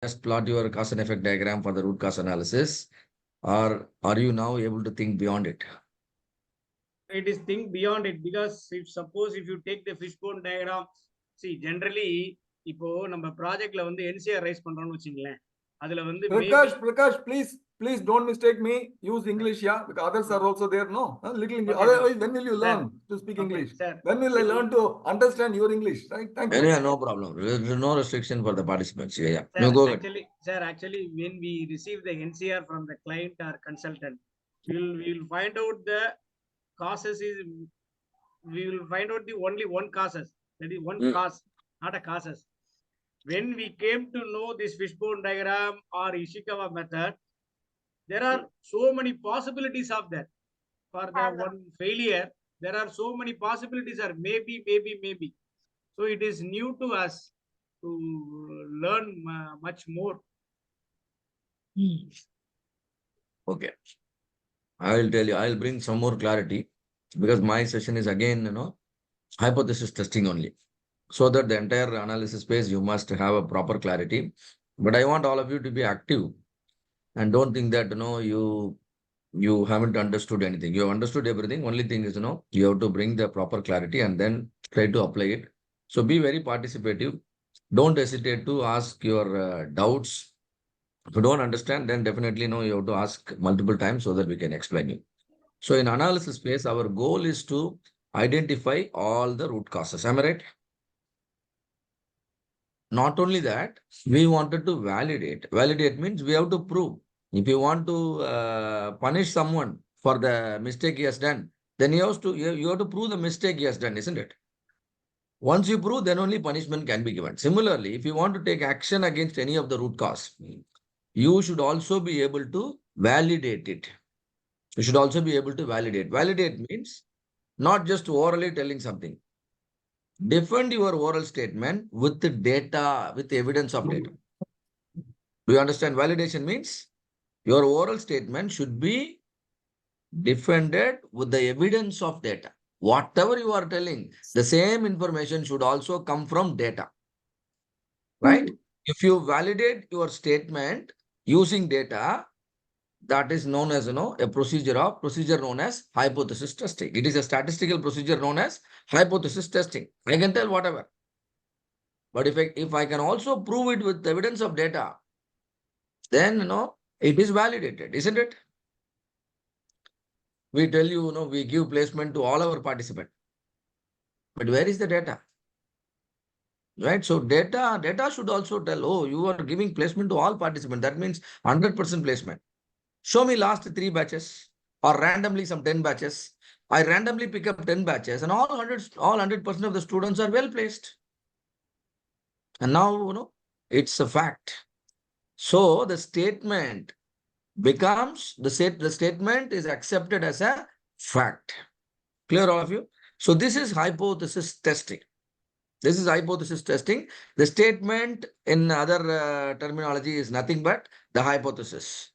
just plot your cause and effect diagram for the root cause analysis, or are you now able to think beyond it? It is think beyond it, because if suppose if you take the fishbone diagram, see generally இப்போ நம்ம ப்ராஜெக்ட்ல வந்து NCR rice பண்றோம்னு வச்சுங்களேன், அதுல வந்து Prakash, please don't mistake me. Use English, yeah, because others are also there. No, little English. Okay, Otherwise, when will you sir. learn to speak Okay, English? sir. When will I learn to understand your English? Right? Thank you. Yeah, no problem. There's no restriction for the participants. Yeah. Sir, No, go ahead. actually, when we receive the NCR from the client or consultant, we'll find out the causes is, we will find out the only one causes, that is one cause, not a causes. When we came to know this fishbone diagram or Ishikawa method, there are so many possibilities of that. For the one failure, there are so many possibilities are maybe. So it is new to us to learn much more. Okay. I will tell you, I'll bring some more clarity, because my session is again, hypothesis testing only. So that the entire analysis phase, you must have a proper clarity. But I want all of you to be active, and don't think that, you haven't understood anything. You have understood everything. Only thing is, you have to bring the proper clarity and then try to apply it. So be very participative. Don't hesitate to ask your doubts. If you don't understand, then definitely you have to ask multiple times so that we can explain you. So in analysis phase, our goal is to identify all the root causes. Am I right? Not only that, we wanted to validate. Validate means we have to prove. If you want to punish someone for the mistake he has done, then you have to prove the mistake he has done, isn't it? Once you prove, then only punishment can be given. Similarly, if you want to take action against any of the root cause, you should also be able to validate it. You should also be able to validate. Validate means not just orally telling something. Defend your oral statement with the data, with evidence of data. Do you understand? Validation means your oral statement should be defended with the evidence of data. Whatever you are telling, the same information should also come from data. Right? If you validate your statement using data, that is known as, a procedure known as hypothesis testing. It is a statistical procedure known as hypothesis testing. I can tell whatever. But if I can also prove it with evidence of data, then, it is validated, isn't it? We tell you, we give placement to all our participants. But where is the data? Right? So data should also tell, oh, you are giving placement to all participants. That means 100% placement. Show me last 3 batches, or randomly some 10 batches. I randomly pick up 10 batches and all 100% of the students are well placed. And now, it's a fact. So the statement becomes, the statement is accepted as a fact. Clear, all of you? So this is hypothesis testing. This is hypothesis testing. The statement in other terminology is nothing but the hypothesis.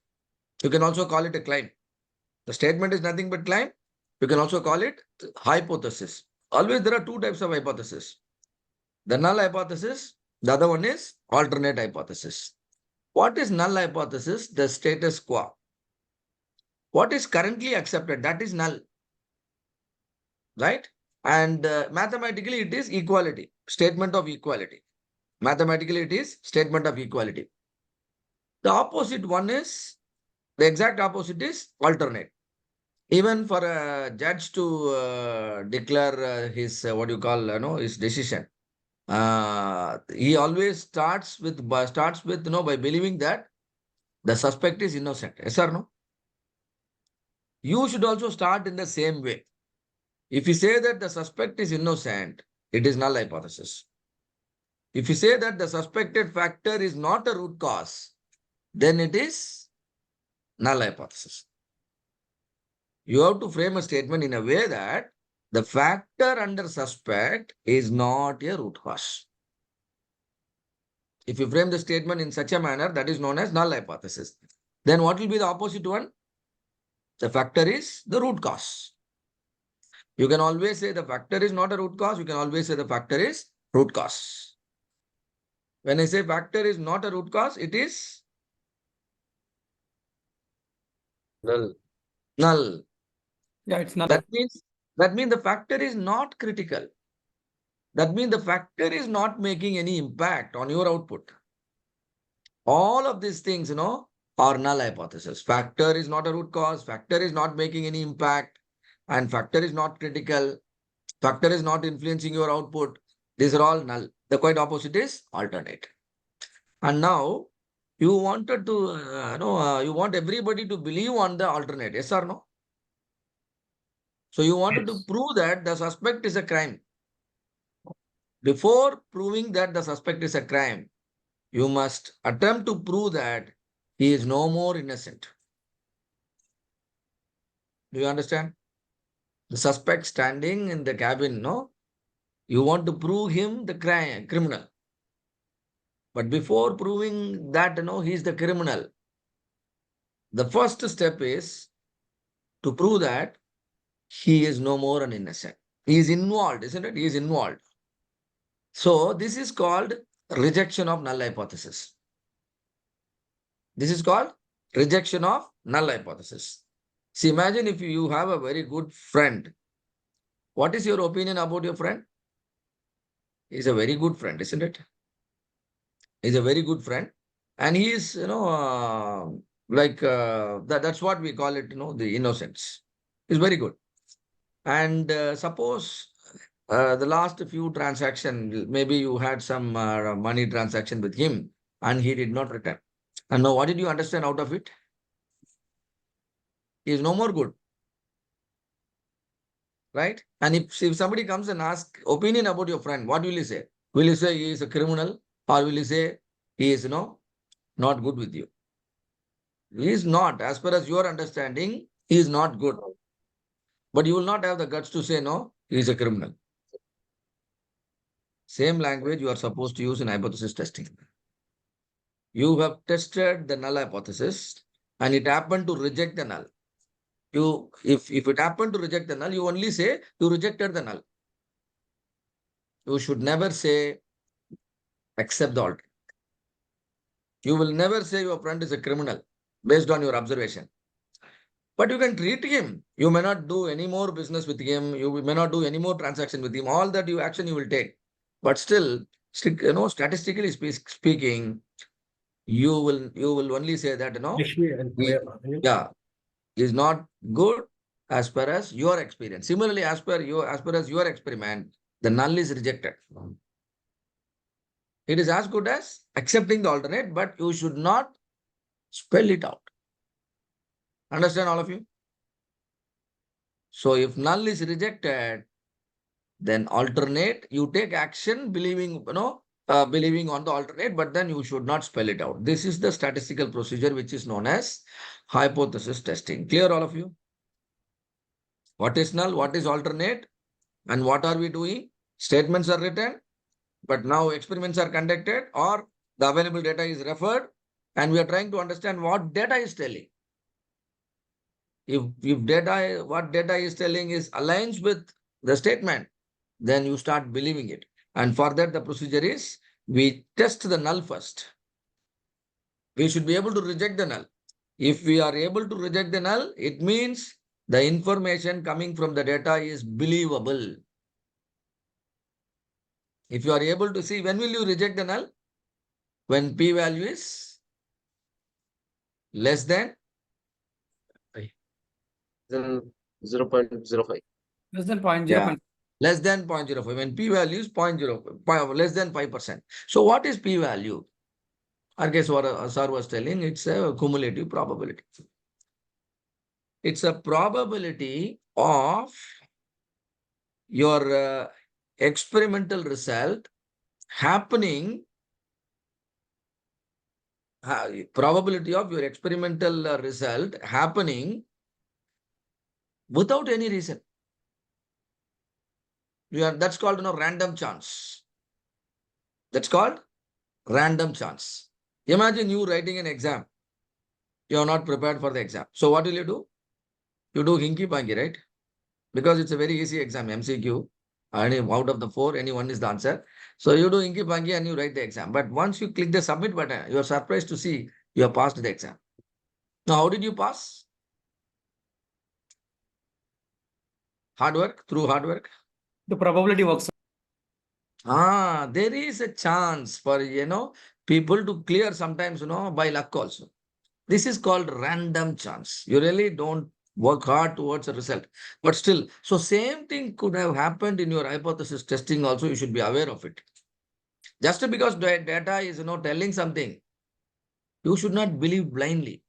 You can also call it a claim. The statement is nothing but claim. You can also call it hypothesis. Always there are 2 types of hypothesis. The null hypothesis, the other one is alternate hypothesis. What is null hypothesis? The status quo. What is currently accepted, that is null. Right? And mathematically it is equality, statement of equality. Mathematically it is statement of equality. The opposite one is, the exact opposite is alternate. Even for a judge to declare his, his decision, he always starts with, by believing that the suspect is innocent. Yes or no? You should also start in the same way. If you say that the suspect is innocent, it is null hypothesis. If you say that the suspected factor is not a root cause, then it is null hypothesis. You have to frame a statement in a way that the factor under suspect is not a root cause. If you frame the statement in such a manner, that is known as null hypothesis. Then what will be the opposite one? The factor is the root cause. You can always say the factor is not a root cause. You can always say the factor is root cause. When I say factor is not a root cause, it is Null. null. Yeah, it's not. That means the factor is not critical. That means the factor is not making any impact on your output. All of these things, are null hypothesis. Factor is not a root cause. Factor is not making any impact. And factor is not critical. Factor is not influencing your output. These are all null. The quite opposite is alternate. And now you wanted to, you want everybody to believe on the alternate. Yes or no? So you wanted to Yes. prove that the suspect is a crime. Before proving that the suspect is a crime, you must attempt to prove that he is no more innocent. Do you understand? The suspect standing in the cabin, no? You want to prove him the criminal. But before proving that, he is the criminal, the first step is to prove that he is no more an innocent. He is involved, isn't it? He is involved. So this is called rejection of null hypothesis. This is called rejection of null hypothesis. See, imagine if you have a very good friend. What is your opinion about your friend? He's a very good friend, isn't it? He's a very good friend. And he is, that's what we call it, the innocence. He's very good. And suppose the last few transactions, maybe you had some money transaction with him and he did not return. And now what did you understand out of it? He is no more good. Right? And if somebody comes and asks opinion about your friend, what will you say? Will you say he is a criminal, or will you say he is, not good with you? He is not. As far as your understanding, he is not good. But you will not have the guts to say, no, he is a criminal. Same language you are supposed to use in hypothesis testing. You have tested the null hypothesis and it happened to reject the null. If it happened to reject the null, you only say you rejected the null. You should never say accept the alternate. You will never say your friend is a criminal based on your observation. But you can treat him. You may not do any more business with him. You may not do any more transaction with him. All that action you will take. But still, statistically speaking, you will only say that, is not good as per as your experience. Similarly, as per as your experiment, the null is rejected. It is as good as accepting the alternate, but you should not spell it out. Understand, all of you? So if null is rejected, then alternate, you take action believing, believing on the alternate, but then you should not spell it out. This is the statistical procedure which is known as hypothesis testing. Clear, all of you? What is null? What is alternate? And what are we doing? Statements are written, but now experiments are conducted or the available data is referred, and we are trying to understand what data is telling. If what data is telling is aligns with the statement, then you start believing it. And for that, the procedure is we test the null first. We should be able to reject the null. If we are able to reject the null, it means the information coming from the data is believable. If you are able to see, when will you reject the null? When p-value is less than Then 0.05. Less than 0.05. Yeah. Less than 0.05. When p-value is 0.05, less than 5%. So what is p-value? I guess what sir was telling, it's a cumulative probability. It's a probability of your experimental result happening, probability of your experimental result happening without any reason. That's called random chance. That's called random chance. Imagine you writing an exam. You are not prepared for the exam. So what will you do? You do hinky-panky, right? Because it's a very easy exam, MCQ. And out of the 4, any one is the answer. So you do inky punky and you write the exam. But once you click the submit button, you are surprised to see you have passed the exam. Now, how did you pass? Hard work, through hard work. The probability works. There is a chance for, people to clear sometimes, by luck also. This is called random chance. You really don't work hard towards a result. But still, so same thing could have happened in your hypothesis testing also. You should be aware of it. Just because data is, telling something, you should not believe blindly.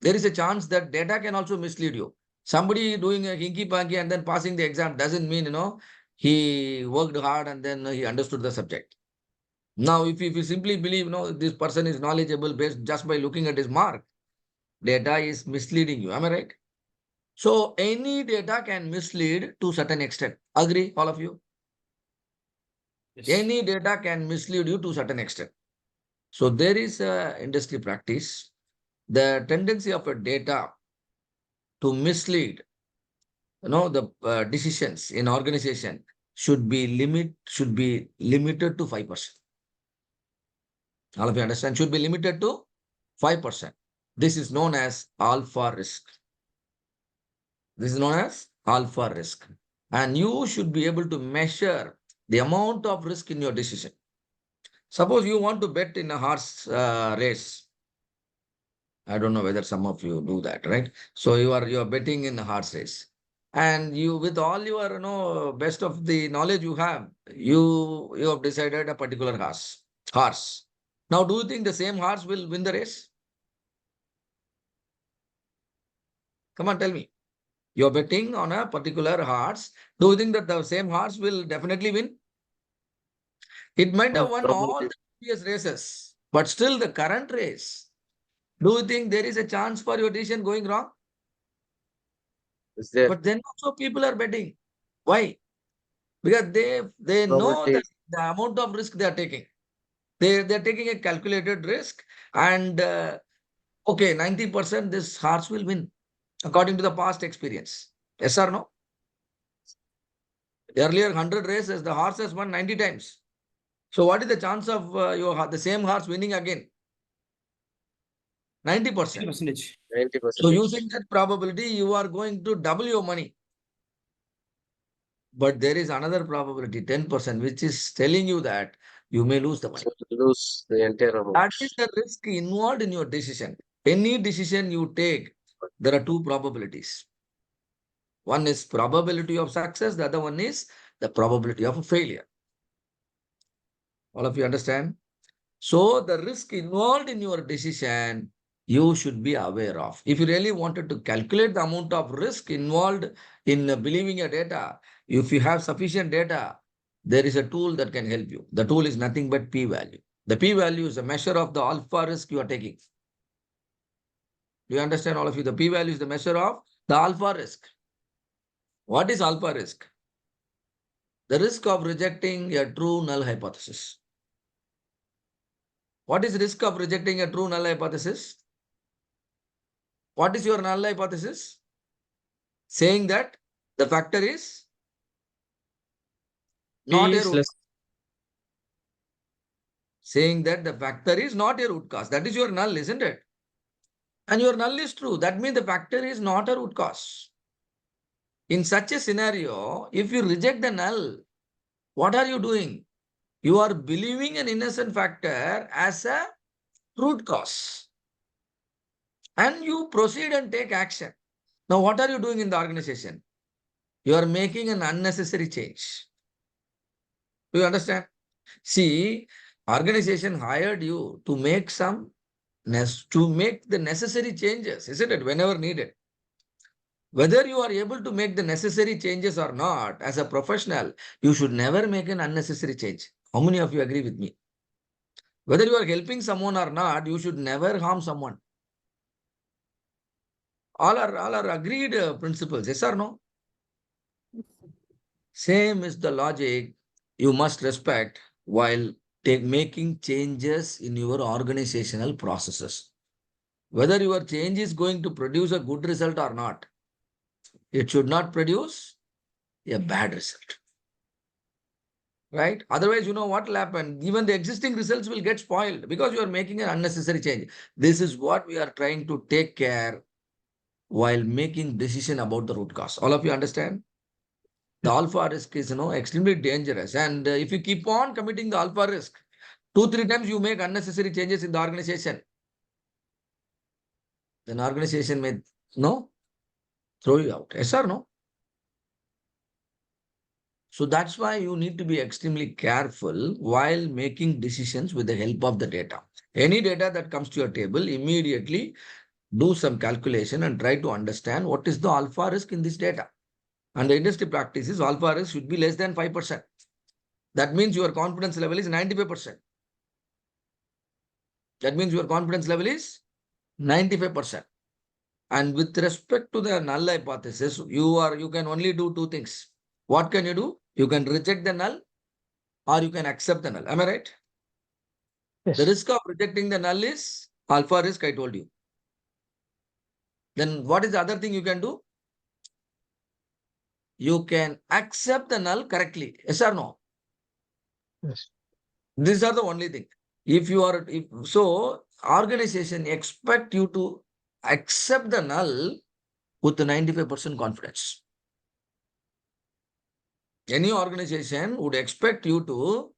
There is a chance that data can also mislead you. Somebody doing a hinky punky and then passing the exam doesn't mean, he worked hard and then he understood the subject. Now, if you simply believe, this person is knowledgeable based just by looking at his mark, data is misleading you. Am I right? So any data can mislead to certain extent. Agree, all of you? Yes. Any data can mislead you to certain extent. So there is a industry practice. The tendency of a data to mislead, the decisions in organization should be limited to 5%. All of you understand? Should be limited to 5%. This is known as alpha risk. This is known as alpha risk. And you should be able to measure the amount of risk in your decision. Suppose you want to bet in a horse race. I don't know whether some of you do that, right? So you are betting in a horse race. And you, with all your best of the knowledge you have, you have decided a particular horse. Now, do you think the same horse will win the race? Come on, tell me. You're betting on a particular horse. Do you think that the same horse will definitely win? It might have won all the previous races, but still the current race. Do you think there is a chance for your decision going wrong? Is there But then also people are betting. Why? Because they know probability? that the amount of risk they are taking. They're taking a calculated risk and okay, 90% this horse will win according to the past experience. Yes or no? Earlier 100 races, the horse has won 90 times. So what is the chance of the same horse winning again? 90%. 90%. 90%. So using that probability, you are going to double your money. But there is another probability, 10%, which is telling you that you may lose the money. So you lose the entire amount. That is the risk involved in your decision. Any decision you take, there are two probabilities. One is probability of success. The other one is the probability of failure. All of you understand? So the risk involved in your decision, you should be aware of. If you really wanted to calculate the amount of risk involved in believing your data, if you have sufficient data, there is a tool that can help you. The tool is nothing but p-value. The p-value is a measure of the alpha risk you are taking. Do you understand, all of you? The p-value is the measure of the alpha risk. What is alpha risk? The risk of rejecting a true null hypothesis. What is risk of rejecting a true null hypothesis? What is your null hypothesis? Saying that the factor is not P a is root. less. Saying that the factor is not a root cause. That is your null, isn't it? And your null is true. That means the factor is not a root cause. In such a scenario, if you reject the null, what are you doing? You are believing an innocent factor as a root cause. And you proceed and take action. Now, what are you doing in the organization? You are making an unnecessary change. Do you understand? See, organization hired you to make the necessary changes, isn't it? Whenever needed. Whether you are able to make the necessary changes or not, as a professional, you should never make an unnecessary change. How many of you agree with me? Whether you are helping someone or not, you should never harm someone. All are agreed principles, yes or no? Same is the logic you must respect while making changes in your organizational processes. Whether your change is going to produce a good result or not, it should not produce a bad result. right? Otherwise, you know what will happen? Even the existing results will get spoiled because you are making an unnecessary change. This is what we are trying to take care while making decision about the root cause. All of you understand? The alpha risk is, extremely dangerous. And if you keep on committing the alpha risk, 2-3 times you make unnecessary changes in the organization, then organization may, throw you out. Yes or no? So that's why you need to be extremely careful while making decisions with the help of the data. Any data that comes to your table, immediately do some calculation and try to understand what is the alpha risk in this data. And the industry practice is alpha risk should be less than 5%. That means your confidence level is 95%. That means your confidence level is 95%. And with respect to the null hypothesis, you can only do two things. What can you do? You can reject the null or you can accept the null. Am I right? Yes. The risk of rejecting the null is alpha risk, I told you. Then what is the other thing you can do? You can accept the null correctly. Yes or no? Yes. These are the only thing. So organization expect you to accept the null with 95% confidence. Any organization would expect you to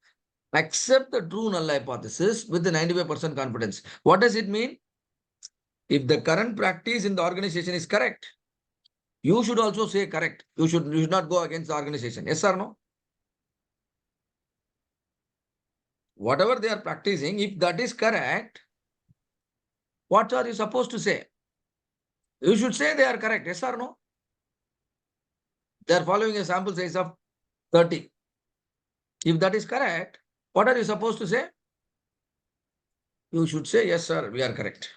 accept the true null hypothesis with the 95% confidence. What does it mean? If the current practice in the organization is correct, you should also say correct. You should not go against the organization. Yes or no? Whatever they are practicing, if that is correct, what are you supposed to say? You should say they are correct. Yes or no? They are following a sample size of 30. If that is correct, what are you supposed to say? You should say, yes, sir, we are correct.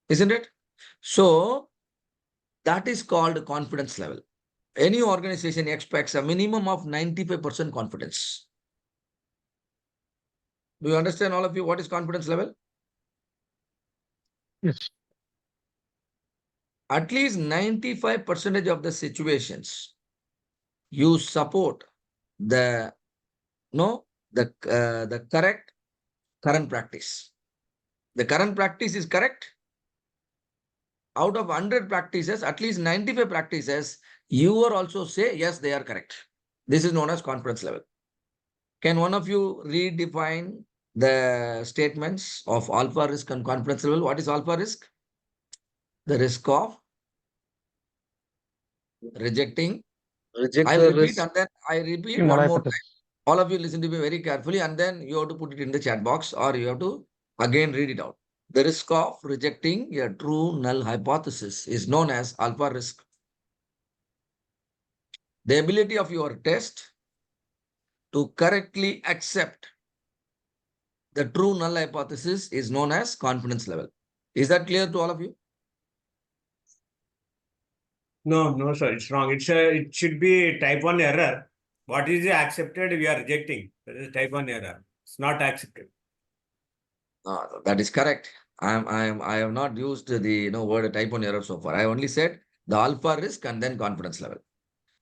Isn't it? So that is called confidence level. Any organization expects a minimum of 95% confidence. Do you understand, all of you, what is confidence level? Yes. At least 95% of the situations, you support the correct current practice. The current practice is correct. Out of 100 practices, at least 95 practices, you will also say, yes, they are correct. This is known as confidence level. Can one of you redefine the statements of alpha risk and confidence level? What is alpha risk? The risk of rejecting. Reject I'll the repeat risk. and then I repeat Null one more hypothesis. time. All of you listen to me very carefully and then you have to put it in the chat box or you have to again read it out. The risk of rejecting a true null hypothesis is known as alpha risk. The ability of your test to correctly accept the true null hypothesis is known as confidence level. Is that clear to all of you? No, sir, it's wrong. It should be type 1 error. What is accepted, we are rejecting. That is type 1 error. It's not accepted. That is correct. I have not used the word type 1 error so far. I only said the alpha risk and then confidence level.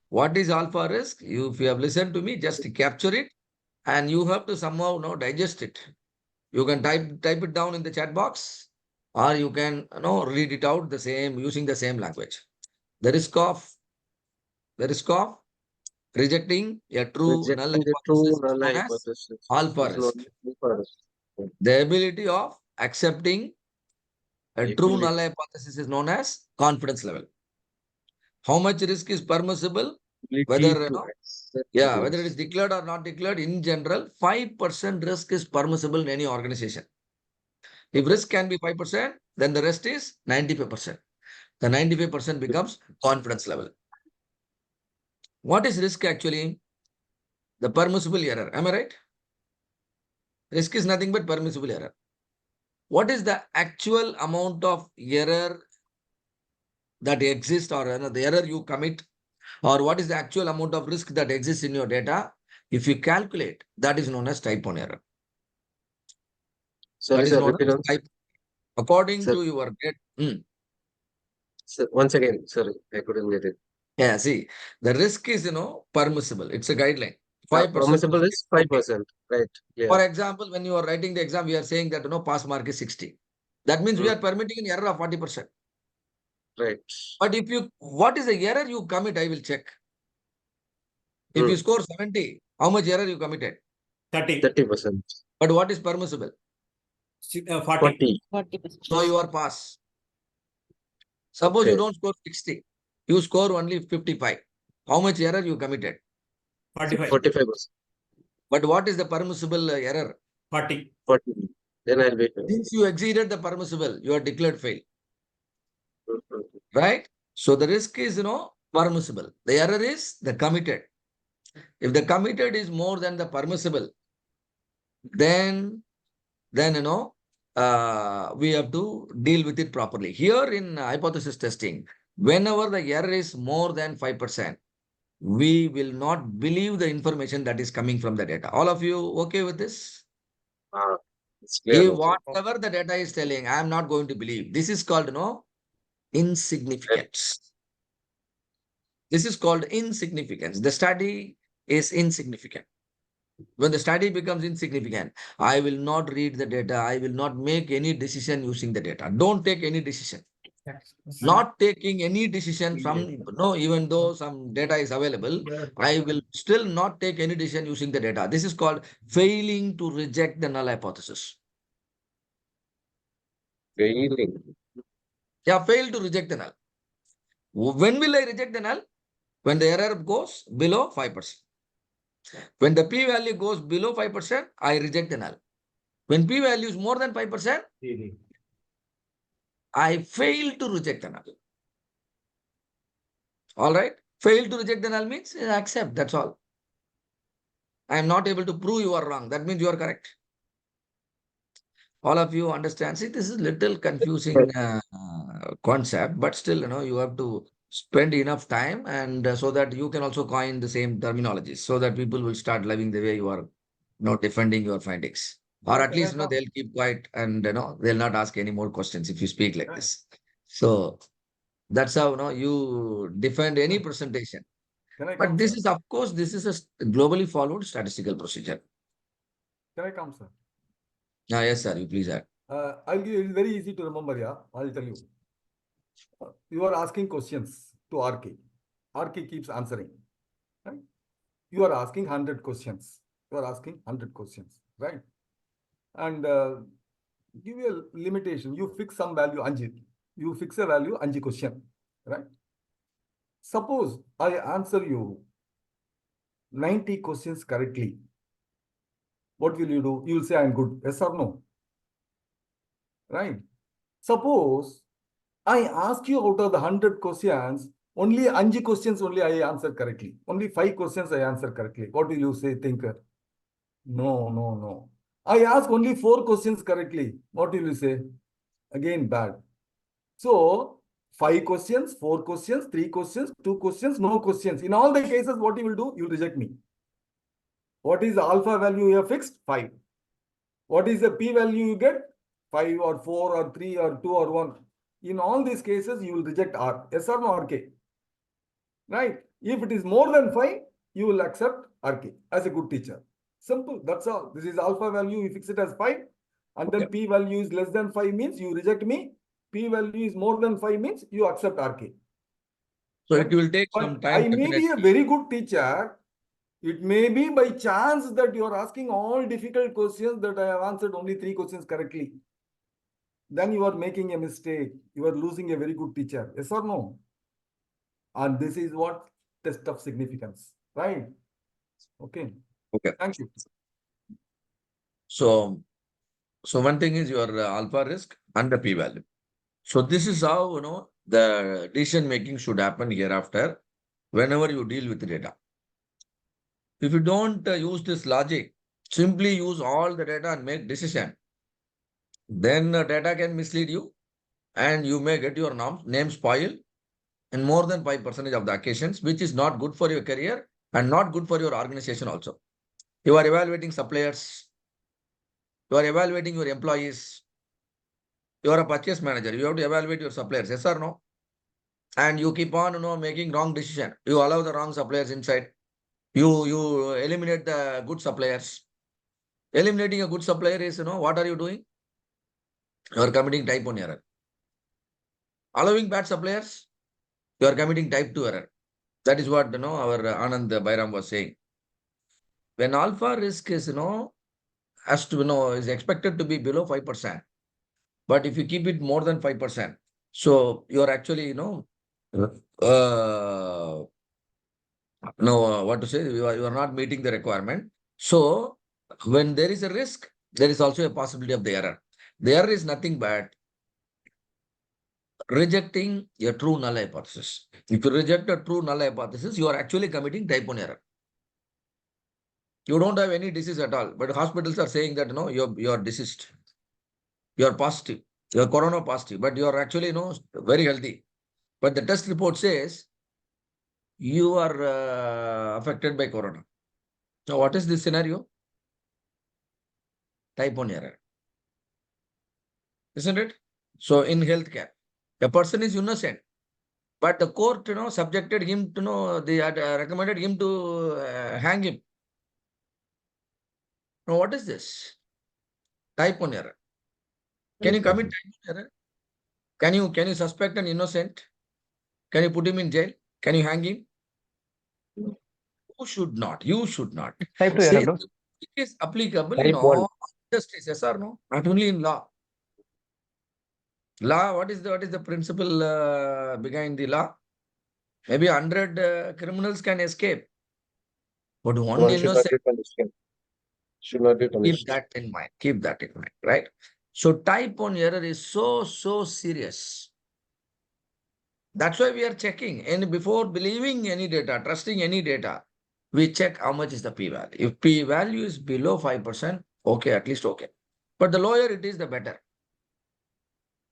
What is alpha risk? If you have listened to me, just capture it and you have to somehow digest it. You can type it down in the chat box or you can read it out using the same language. The risk of rejecting a true null Rejecting the true hypothesis is null known as hypothesis alpha is known risk. as alpha risk. The ability of accepting a true Ability. null hypothesis is known as confidence level. How much risk is permissible? Whether Ability to accept whether it is risk. declared or not declared, in general, 5% risk is permissible in any organization. If risk can be 5%, then the rest is 95%. The 95% becomes confidence level. What is risk actually? The permissible error. Am I right? Risk is nothing but permissible error. What is the actual amount of error that exists or the error you commit, or what is the actual amount of risk that exists in your data? If you calculate, that is known as type 1 error. Sorry, That is sir, known repeat as once. type. According Sir, to your data. sir, once again, sorry, I couldn't get it. Yeah, see, the risk is, permissible. It's a guideline. 5% Permissible mistake. is 5%, right? Yeah. For example, when you are writing the exam, we are saying that pass mark is 60. That means we are permitting an error of 40%. Right. But if what is the error you commit, I will check. If you score 70, how much error you committed? 30, 30%. But what is permissible? 40. 40. So you are pass. Suppose you Okay. don't score 60, you score only 55. How much error you committed? 45. 45%. But what is the permissible error? 40. 40. Then I'll be. Since you exceeded the permissible, you are declared fail, Mhm. right? So the risk is, permissible. The error is the committed. If the committed is more than the permissible, then we have to deal with it properly. Here in hypothesis testing, whenever the error is more than 5%, we will not believe the information that is coming from the data. All of you okay with this? It's clear. If now, sir. whatever the data is telling, I am not going to believe. This is called, insignificance. This is called insignificance. The study is insignificant. When the study becomes insignificant, I will not read the data. I will not make any decision using the data. Don't take any decision. Not taking any decision from, even though some data is available, I will still not take any decision using the data. This is called failing to reject the null hypothesis. Failing. Yeah, fail to reject the null. When will I reject the null? When the error goes below 5%. When the p-value goes below 5%, I reject the null. When p-value is more than 5%, I fail to reject the null. All right? Fail to reject the null means accept. That's all. I am not able to prove you are wrong. That means you are correct. All of you understand. See, this is little confusing concept, but still, you have to spend enough time and so that you can also coin the same terminologies so that people will start loving the way you are, defending your findings. Or at least, they'll keep quiet and, they'll not ask any more questions if you speak like this. So that's how, you defend any presentation. Can I But come, this sir? is, of course, this is a globally followed statistical procedure. Can I come, sir? Yes, sir, you please add. I'll give you, it's very easy to remember, yeah. I'll tell you. You are asking questions to RK. RK keeps answering. Right? You are asking 100 questions. You are asking 100 questions, right? And give you a limitation. You fix some value, Anji. You fix a value, Anji question, right? Suppose I answer you 90 questions correctly. What will you do? You will say I'm good. Yes or no? Right? Suppose I ask you out of the 100 questions, only 5 questions only I answer correctly. Only 5 questions I answer correctly. What will you say, thinker? No, no, no. I ask only 4 questions correctly. What will you say? Again, bad. So, 5 questions, 4 questions, 3 questions, 2 questions, no questions. In all the cases, what you will do? You will reject me. What is the alpha value you have fixed? 5. What is the p value you get? 5 or 4 or 3 or 2 or 1. In all these cases, you will reject R. Yes or no, RK? Right? If it is more than 5, you will accept RK as a good teacher. Simple. That's all. This is alpha value. You fix it as 5. And then p value is less than 5 means you reject me. P value is more than 5 means you accept RK. So it will take But some time. I may be a very good teacher. It may be by chance that you are asking all difficult questions that I have answered only 3 questions correctly. Then you are making a mistake. You are losing a very good teacher. Yes or no? And this is what test of significance, right? Okay. Okay. Thank you. So one thing is your alpha risk and the p value. So this is how, the decision making should happen hereafter whenever you deal with the data. If you don't use this logic, simply use all the data and make decision, then data can mislead you and you may get your name spoiled in more than 5% of the occasions, which is not good for your career and not good for your organization also. You are evaluating suppliers, you are evaluating your employees, you are a purchase manager, you have to evaluate your suppliers, yes or no? And you keep on, making wrong decision. You allow the wrong suppliers inside. You eliminate the good suppliers. Eliminating a good supplier is, what are you doing? You are committing type 1 error. Allowing bad suppliers, you are committing type 2 error. That is what, our Anand Bairam was saying. When alpha risk is, has to, is expected to be below 5%. But if you keep it more than 5%, so you are actually, what to say, you are not meeting the requirement. So when there is a risk, there is also a possibility of the error. The error is nothing but rejecting a true null hypothesis. If you reject a true null hypothesis, you are actually committing type 1 error. You don't have any disease at all, but hospitals are saying that, you are diseased. You are positive. You are corona positive, but you are actually, very healthy. But the test report says you are affected by corona. Now, what is this scenario? Type 1 error. Isn't it? So in healthcare, a person is innocent, but the court, subjected him to, they had recommended him to hang him. Now, what is this? Type 1 error. Can you commit type 1 error? Can you suspect an innocent? Can you put him in jail? Can you hang him? You should not. You should not. Type 2 See, error. it is applicable in Type 1. all industries, yes or no? Not only in law. Law, what is the principle behind the law? Maybe 100 criminals can escape, but one One should not innocent. be punished. Should not be Keep punished. that in mind. Keep that in mind, right? So type 1 error is so serious. That's why we are checking. And before believing any data, trusting any data, we check how much is the p-value. If p-value is below 5%, okay, at least okay. But the lower it is, the better.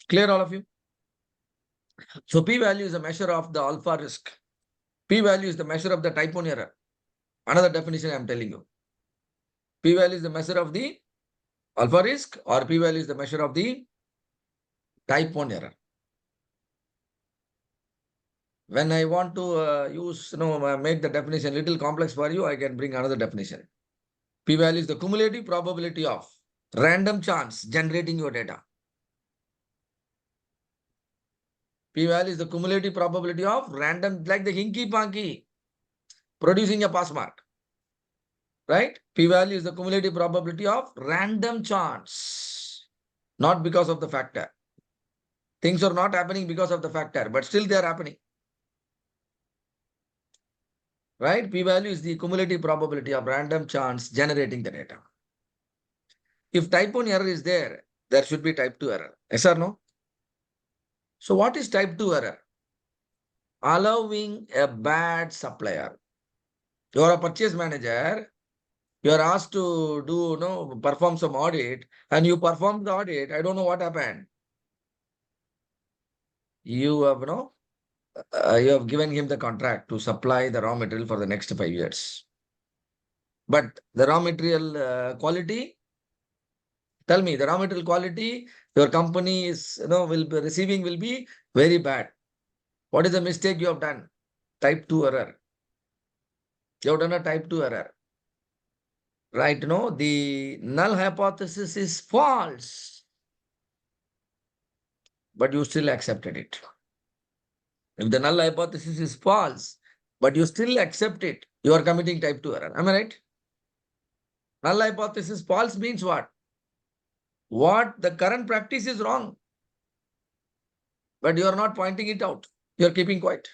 Clear, all of you? So p-value is a measure of the alpha risk. P-value is the measure of the type 1 error. Another definition I am telling you. P-value is the measure of the alpha risk, or p-value is the measure of the type 1 error. When I want to make the definition little complex for you, I can bring another definition. P-value is the cumulative probability of random chance generating your data. P-value is the cumulative probability of random, like the hinky-panky producing a pass mark. Right? P-value is the cumulative probability of random chance, not because of the factor. Things are not happening because of the factor, but still they are happening. Right? P-value is the cumulative probability of random chance generating the data. If type 1 error is there, there should be type 2 error. Yes or no? So what is type 2 error? Allowing a bad supplier. You are a purchase manager. You are asked to perform some audit, and you perform the audit. I don't know what happened. You have you have given him the contract to supply the raw material for the next 5 years. But the raw material quality, tell me, the raw material quality your company is will be receiving will be very bad. What is the mistake you have done? Type 2 error. You have done a type 2 error. Right? The null hypothesis is false, but you still accepted it. If the null hypothesis is false, but you still accept it, you are committing type 2 error. Am I right? Null hypothesis false means what? What the current practice is wrong, but you are not pointing it out. You are keeping quiet.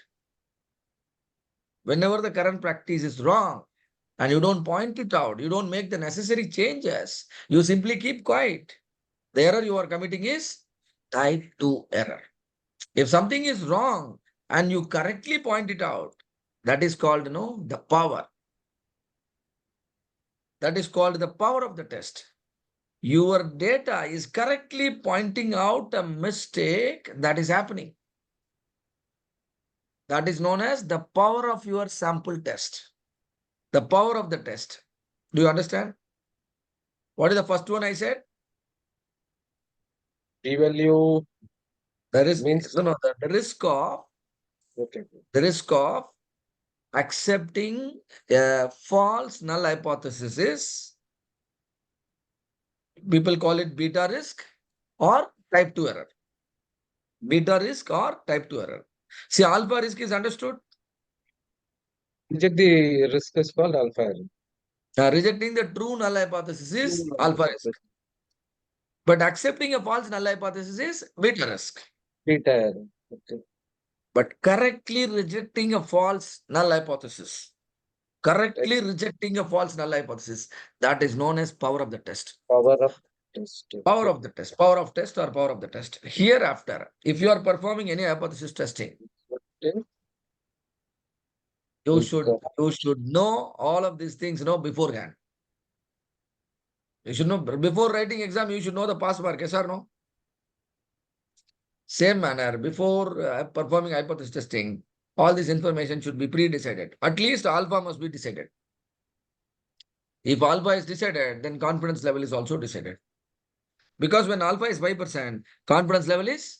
Whenever the current practice is wrong and you don't point it out, you don't make the necessary changes, you simply keep quiet. The error you are committing is type 2 error. If something is wrong and you correctly point it out, that is called the power. That is called the power of the test. Your data is correctly pointing out a mistake that is happening. That is known as the power of your sample test. The power of the test. Do you understand? What is the first one I said? P-value There is means the risk of okay. the risk of accepting a false null hypothesis is, people call it beta risk or type 2 error. Beta risk or type 2 error. See, alpha risk is understood. Reject the risk is called alpha error. Rejecting the true null hypothesis is True null alpha hypothesis. risk. But accepting a false null hypothesis is beta risk. Beta error. Okay. But correctly rejecting a false null hypothesis, correctly rejecting a false null hypothesis, that is known as power of the test. Power of test. Power of the test, power of test or power of the test. Hereafter, if you are performing any hypothesis testing, Okay. you Yes, should know all of these things beforehand. You should know before writing exam, you should know the pass mark, yes or no? Same manner, before performing hypothesis testing, all this information should be pre-decided. At least alpha must be decided. If alpha is decided, then confidence level is also decided. Because when alpha is 5%, confidence level is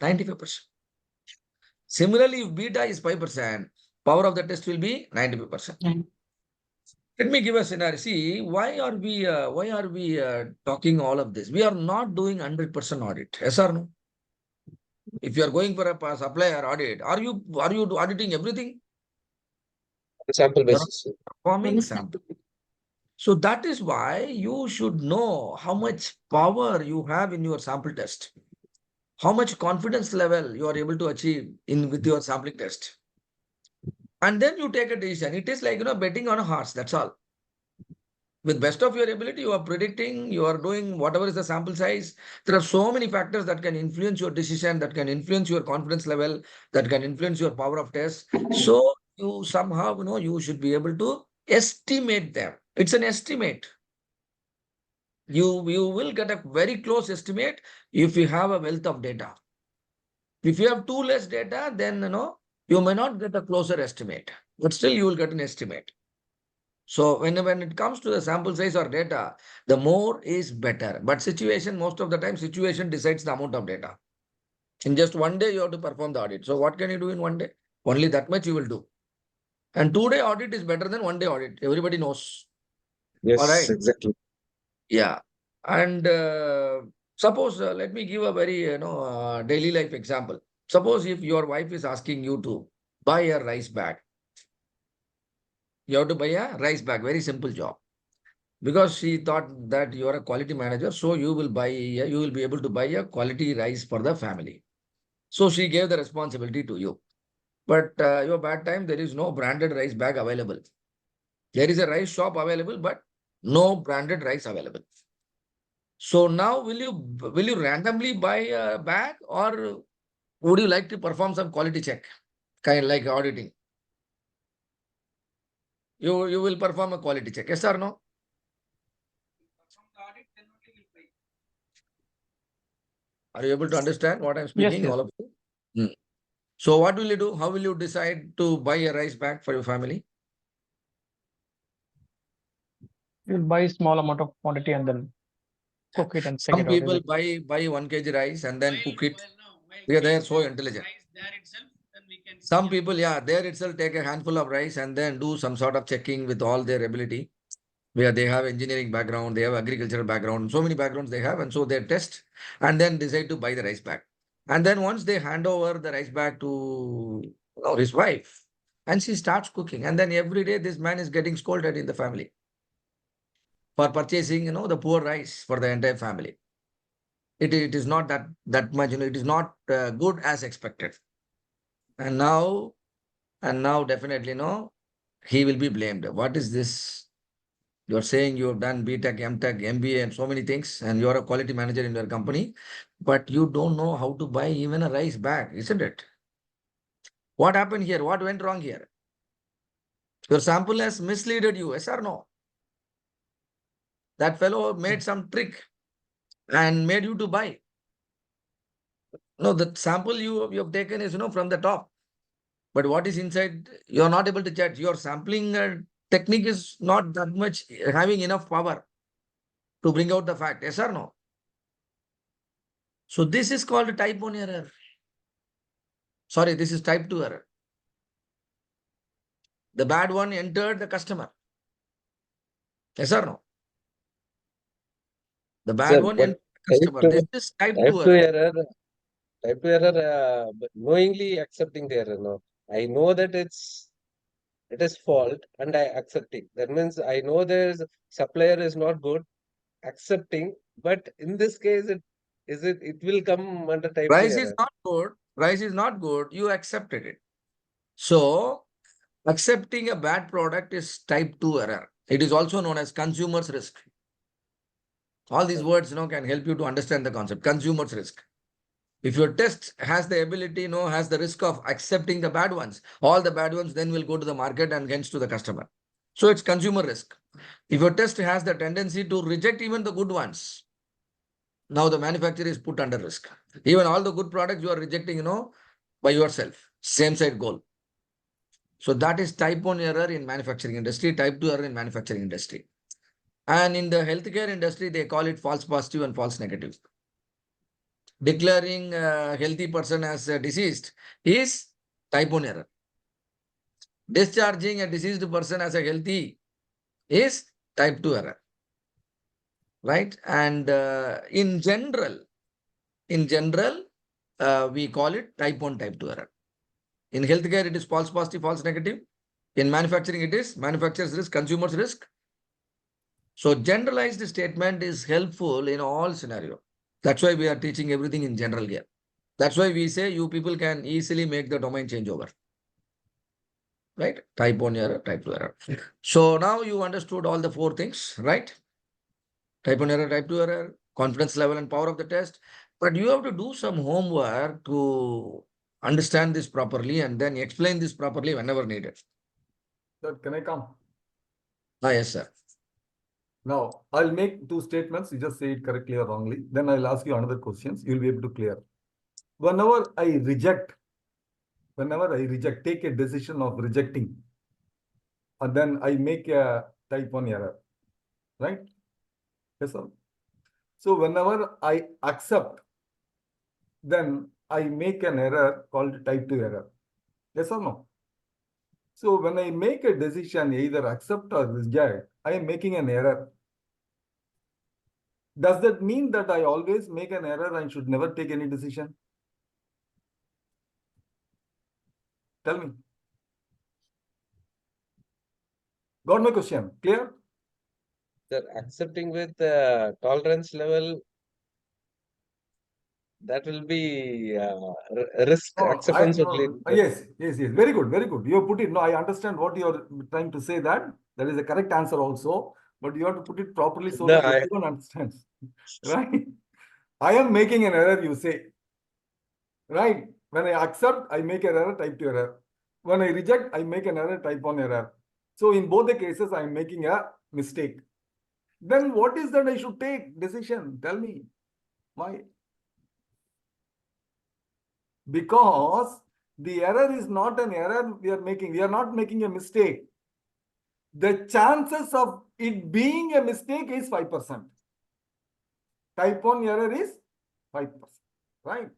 95%. Similarly, if beta is 5%, power of the test will be 95%. Let me give a scenario. See, why are we talking all of this? We are not doing 100% audit. Yes or no? If you are going for a supplier audit, are you auditing everything? Sample You are basis. performing sample. So that is why you should know how much power you have in your sample test, how much confidence level you are able to achieve with your sampling test. And then you take a decision. It is like, betting on a horse, that's all. With best of your ability, you are predicting, you are doing whatever is the sample size. There are so many factors that can influence your decision, that can influence your confidence level, that can influence your power of test. So you somehow, you should be able to estimate them. It's an estimate. You will get a very close estimate if you have a wealth of data. If you have too less data, then you may not get a closer estimate, but still you will get an estimate. So when it comes to the sample size or data, the more is better. But most of the time, situation decides the amount of data. In just one day, you have to perform the audit. So what can you do in one day? Only that much you will do. And 2-day audit is better than 1-day audit. Everybody knows. Yes, All right. exactly. Yeah. And suppose, let me give a very, daily life example. Suppose if your wife is asking you to buy a rice bag. You have to buy a rice bag, very simple job. Because she thought that you are a quality manager, so you will be able to buy a quality rice for the family. So she gave the responsibility to you. But your bad time, there is no branded rice bag available. There is a rice shop available, but no branded rice available. So now will you randomly buy a bag, or would you like to perform some quality check, kind of like auditing? You will perform a quality check, yes or no? Are you able to understand what I'm speaking? yes. All of you? Hmm. So what will you do? How will you decide to buy a rice bag for your family? You'll buy small amount of quantity and then cook it and take Some it out. Is people it? buy 1 kg rice and then cook it. Because they are so intelligent. Some people, there itself take a handful of rice and then do some sort of checking with all their ability. Where they have engineering background, they have agricultural background, so many backgrounds they have, and so they test and then decide to buy the rice bag. And then once they hand over the rice bag to his wife, and she starts cooking, and then every day this man is getting scolded in the family for purchasing, the poor rice for the entire family. It is not that much, it is not good as expected. And now definitely, he will be blamed. What is this? You're saying you've done BTech, MTech, MBA, and so many things, and you're a quality manager in your company, but you don't know how to buy even a rice bag, isn't it? What happened here? What went wrong here? Your sample has misleaded you, yes or no? That fellow made some trick and made you to buy. No, the sample you have taken is, from the top. But what is inside, you're not able to judge. Your sampling technique is not that much having enough power to bring out the fact, yes or no? So this is called type 1 error. Sorry, this is type 2 error. The bad one entered the customer. Yes or no? The bad Sir, one but entered the customer. This is type 2 type 2 error. error, type 2 error, but knowingly accepting the error. No, I know that it is fault and I accepting. That means I know there's supplier is not good, accepting, but in this case, it will come under type 2 Price is error. not good. Price is not good. You accepted it. So accepting a bad product is type 2 error. It is also known as consumer's risk. All these words, can help you to understand the concept. Consumer's risk. If your test has the ability, has the risk of accepting the bad ones, all the bad ones then will go to the market and hence to the customer. So it's consumer risk. If your test has the tendency to reject even the good ones, now the manufacturer is put under risk. Even all the good products you are rejecting, by yourself. Same side goal. So that is type 1 error in manufacturing industry, type 2 error in manufacturing industry. And in the healthcare industry, they call it false positive and false negative. Declaring a healthy person as deceased is type 1 error. Discharging a deceased person as a healthy is type 2 error. Right? And in general, we call it type 1, type 2 error. In healthcare, it is false positive, false negative. In manufacturing, it is manufacturer's risk, consumer's risk. So generalized statement is helpful in all scenario. That's why we are teaching everything in general here. That's why we say you people can easily make the domain changeover. Right? Type 1 error, type 2 error. So now you understood all the 4 things, right? Type 1 error, type 2 error, confidence level and power of the test. But you have to do some homework to understand this properly and then explain this properly whenever needed. Sir, can I come? Yes, sir. Now, I'll make 2 statements. You just say it correctly or wrongly. Then I'll ask you another questions. You'll be able to clear. Whenever I reject, take a decision of rejecting, and then I make a type 1 error, right? Yes, sir. So whenever I accept, then I make an error called type 2 error. Yes or no? So when I make a decision, either accept or reject, I am making an error. Does that mean that I always make an error and should never take any decision? Tell me. Got my question? Clear? Sir, accepting with tolerance level, that will be risk No, acceptance only. yes. Very good, very good. You have put it. No, I understand what you are trying to say. That is a correct answer also, but you have to put it properly so No, that everyone understands. Right? I am making an error, you say. Right? When I accept, I make an error, type 2 error. When I reject, I make an error, type 1 error. So in both the cases, I am making a mistake. Then what is that I should take decision? Tell me. Why? Because the error is not an error we are making. We are not making a mistake. The chances of it being a mistake is 5%. Type 1 error is 5%. Right?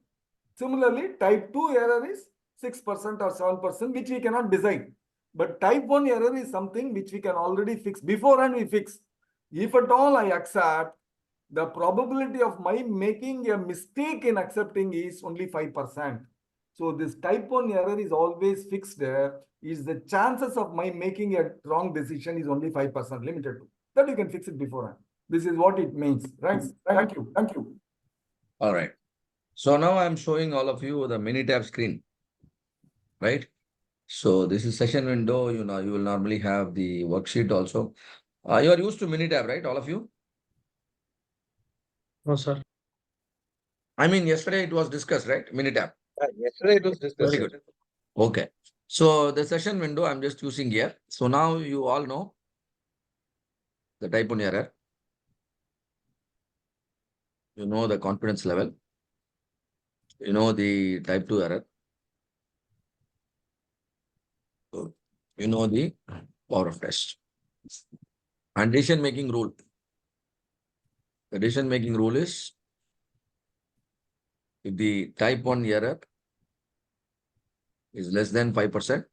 Similarly, type 2 error is 6% or 7%, which we cannot decide. But type 1 error is something which we can already fix. Beforehand, we fix. If at all I accept, the probability of my making a mistake in accepting is only 5%. So this type 1 error is always fixed there. Is the chances of my making a wrong decision is only 5%, limited to. That you can fix it beforehand. This is what it means. Right? Thank you. Thank you. All right. So now I'm showing all of you the Minitab screen, right? So this is session window. You will normally have the worksheet also. You are used to Minitab, right? All of you? No, sir. I mean, yesterday it was discussed, right? Minitab. Yesterday it was discussed. Very good. Okay. So the session window I'm just using here. So now you all know the type 1 error. You know the confidence level. You know the type 2 error. You know the power of test. And decision-making rule. The decision-making rule is if the type 1 error is less than 5%,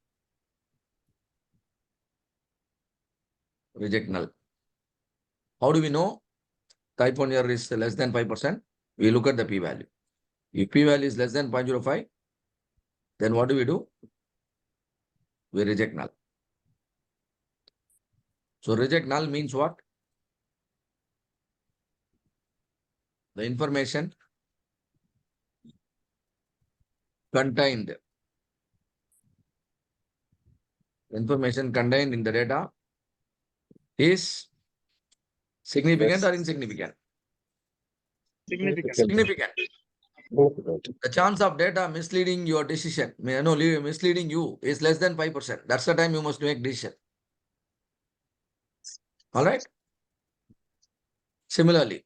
reject null. How do we know type 1 error is less than 5%? We look at the p-value. If p-value is less than 0.05, then what do? We reject null. So reject null means what? The information contained in the data is significant or insignificant? Significant. Significant. Significant. The chance of data misleading your decision, misleading you is less than 5%. That's the time you must make decision. All right. Similarly,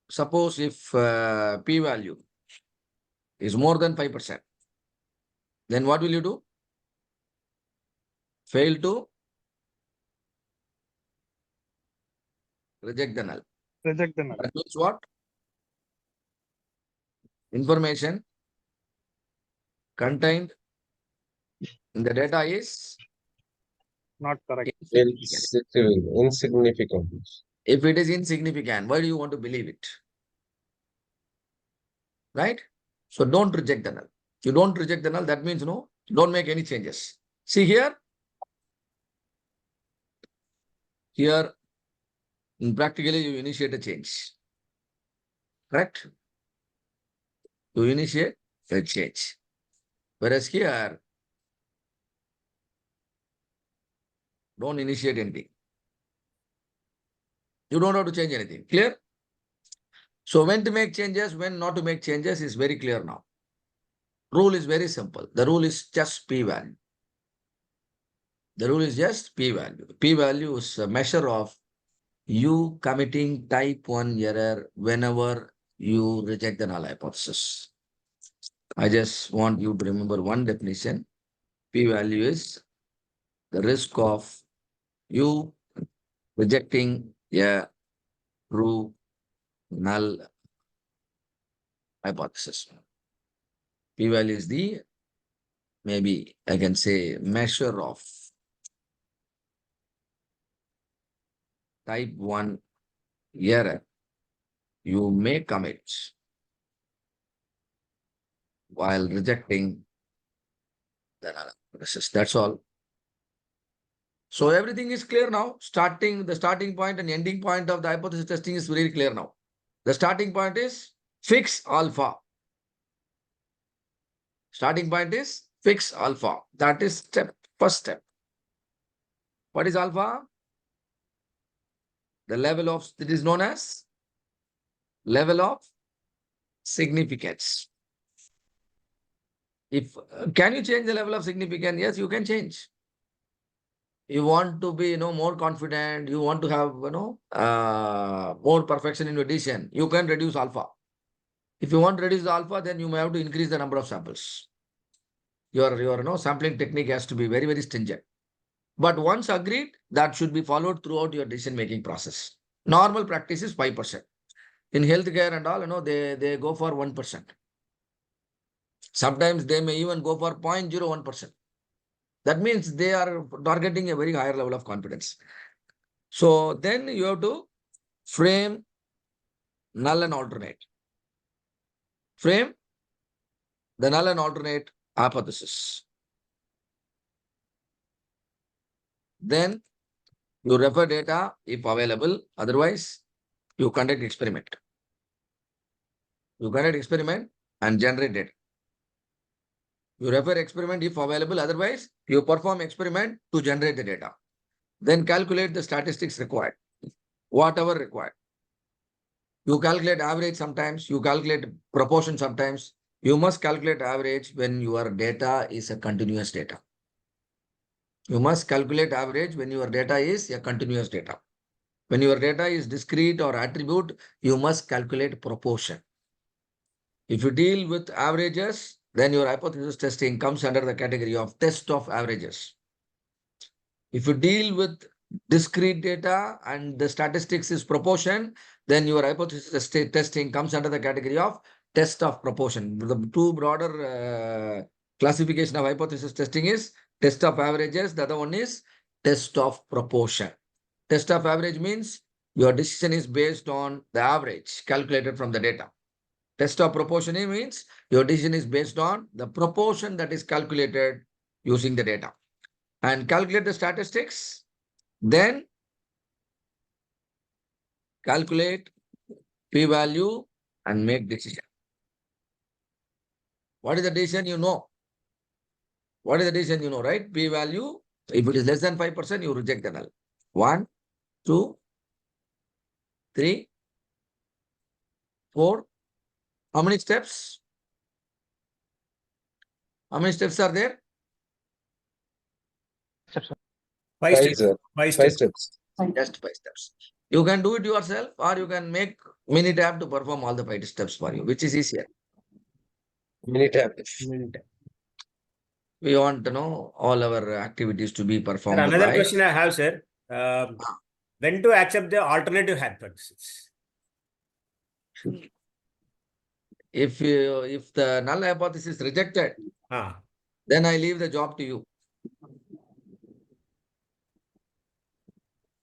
suppose if p-value is more than 5%, then what will you do? Fail to reject the null. Reject the null. That means what? Information contained in the data is Not correct. insignificant. Insignificant. If it is insignificant, why do you want to believe it? Right? So don't reject the null. You don't reject the null, that means no, don't make any changes. See here, practically you initiate a change. Correct? You initiate a change. Whereas here, don't initiate anything. You don't have to change anything. Clear? So when to make changes, when not to make changes is very clear now. Rule is very simple. The rule is just p-value. The rule is just p-value. P-value is a measure of you committing type 1 error whenever you reject the null hypothesis. I just want you to remember one definition. P-value is the risk of you rejecting a true null hypothesis. P-value is the, maybe I can say, measure of type 1 error you may commit while rejecting the null hypothesis. That's all. So everything is clear now. The starting point and ending point of the hypothesis testing is very clear now. The starting point is fix alpha. Starting point is fix alpha. That is first step. What is alpha? The level of, it is known as level of significance. Can you change the level of significance? Yes, you can change. You want to be, more confident. You want to have, more perfection in your decision. You can reduce alpha. If you want to reduce the alpha, then you may have to increase the number of samples. Your sampling technique has to be very, very stringent. But once agreed, that should be followed throughout your decision-making process. Normal practice is 5%. In healthcare and all, they go for 1%. Sometimes they may even go for 0.01%. That means they are targeting a very higher level of confidence. So then you have to frame null and alternate. Frame the null and alternate hypothesis. Then you refer data if available. Otherwise, you conduct experiment. You conduct experiment and generate data. You refer experiment if available. Otherwise, you perform experiment to generate the data. Then calculate the statistics required, whatever required. You calculate average sometimes. You calculate proportion sometimes. You must calculate average when your data is a continuous data. You must calculate average when your data is a continuous data. When your data is discrete or attribute, you must calculate proportion. If you deal with averages, then your hypothesis testing comes under the category of test of averages. If you deal with discrete data and the statistics is proportion, then your hypothesis testing comes under the category of test of proportion. The two broader classification of hypothesis testing is test of averages. The other one is test of proportion. Test of average means your decision is based on the average calculated from the data. Test of proportion means your decision is based on the proportion that is calculated using the data. And calculate the statistics, then calculate p-value and make decision. What is the decision you know? What is the decision you know, right? P-value, if it is less than 5%, you reject the null. 1, 2, 3, 4. How many steps? How many steps are there? Five Five, steps. sir. 5 5 steps. steps. Just 5 steps. You can do it yourself, or you can make Minitab to perform all the 5 steps for you, which is easier. Minitab. We want to know all our activities to be Sir, performed another by. question I have, sir. When to accept the alternative hypothesis? If the null hypothesis is rejected, Ah, then I leave the job to you.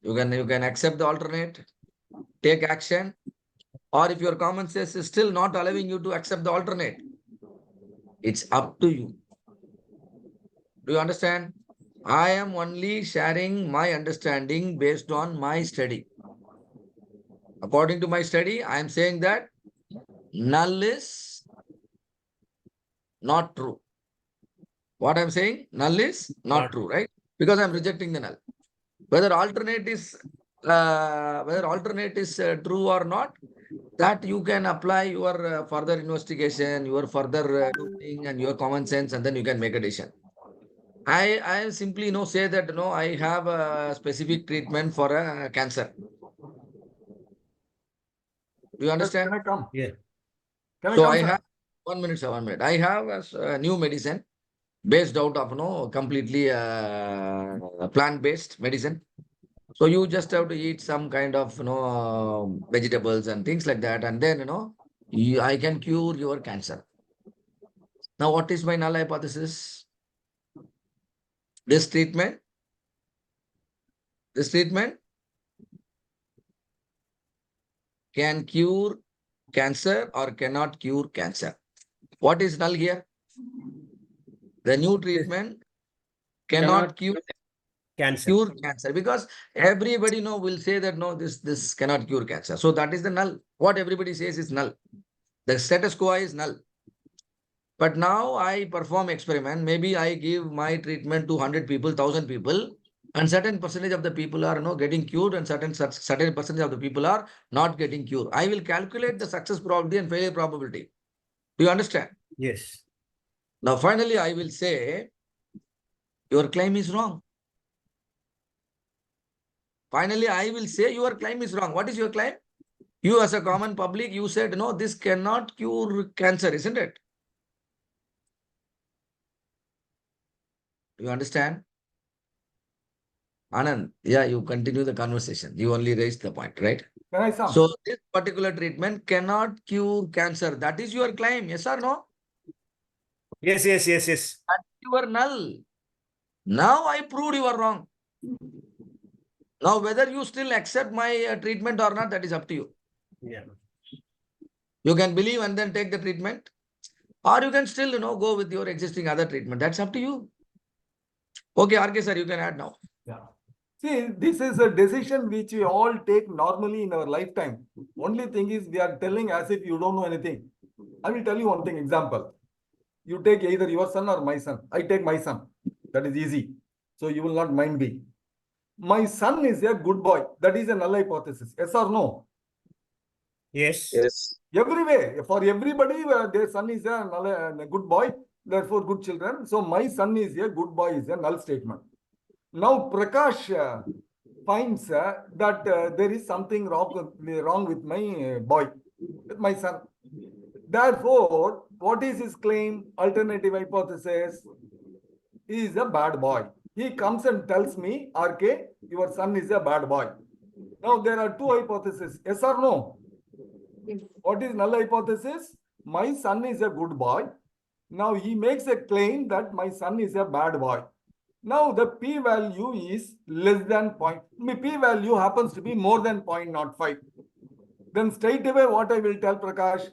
You can accept the alternate, take action, or if your common sense is still not allowing you to accept the alternate, it's up to you. Do you understand? I am only sharing my understanding based on my study. According to my study, I am saying that null is not true. What I'm saying, null is not Not true, right? Because I'm rejecting the null. Whether alternate is true or not, that you can apply your further investigation, your further doing, and your common sense, and then you can make a decision. I simply say that I have a specific treatment for a cancer. Do you understand? Can I come? Yeah. Can I So come, I sir? have 1 minute, sir, 1 minute. I have a new medicine based out of completely plant-based medicine. So you just have to eat some kind of vegetables and things like that, and then I can cure your cancer. Now, what is my null hypothesis? This treatment can cure cancer or cannot cure cancer. What is null here? The new treatment cannot cure Cancer. cancer, because everybody will say that no, this cannot cure cancer. So that is the null. What everybody says is null. The status quo is null. But now I perform experiment. Maybe I give my treatment to 100 people, 1,000 people, and certain percentage of the people are getting cured, and certain percentage of the people are not getting cured. I will calculate the success probability and failure probability. Do you understand? Yes. Now, finally, I will say your claim is wrong. Finally, I will say your claim is wrong. What is your claim? You as a common public, you said, no, this cannot cure cancer, isn't it? You understand? Anand, yeah, you continue the conversation. You only raised the point, right? Can I come? So this particular treatment cannot cure cancer. That is your claim, yes or no? Yes. That's your null. Now I proved you are wrong. Now whether you still accept my treatment or not, that is up to you. Yeah. You can believe and then take the treatment, or you can still go with your existing other treatment. That's up to you. Okay, RK sir, you can add now. Yeah. See, this is a decision which we all take normally in our lifetime. Only thing is we are telling as if you don't know anything. I will tell you one thing, example. You take either your son or my son. I take my son. That is easy. So you will not mind me. My son is a good boy. That is a null hypothesis. Yes or no? Yes. Yes. Every way, for everybody, their son is a good boy, therefore good children. So my son is a good boy is a null statement. Now Prakash finds that there is something wrong with my boy, with my son. Therefore, what is his claim? Alternative hypothesis. He is a bad boy. He comes and tells me, RK, your son is a bad boy. Now there are two hypotheses. Yes or no? What is null hypothesis? My son is a good boy. Now he makes a claim that my son is a bad boy. Now the p-value is less than p-value happens to be more than 0.05. Then straight away what I will tell Prakash,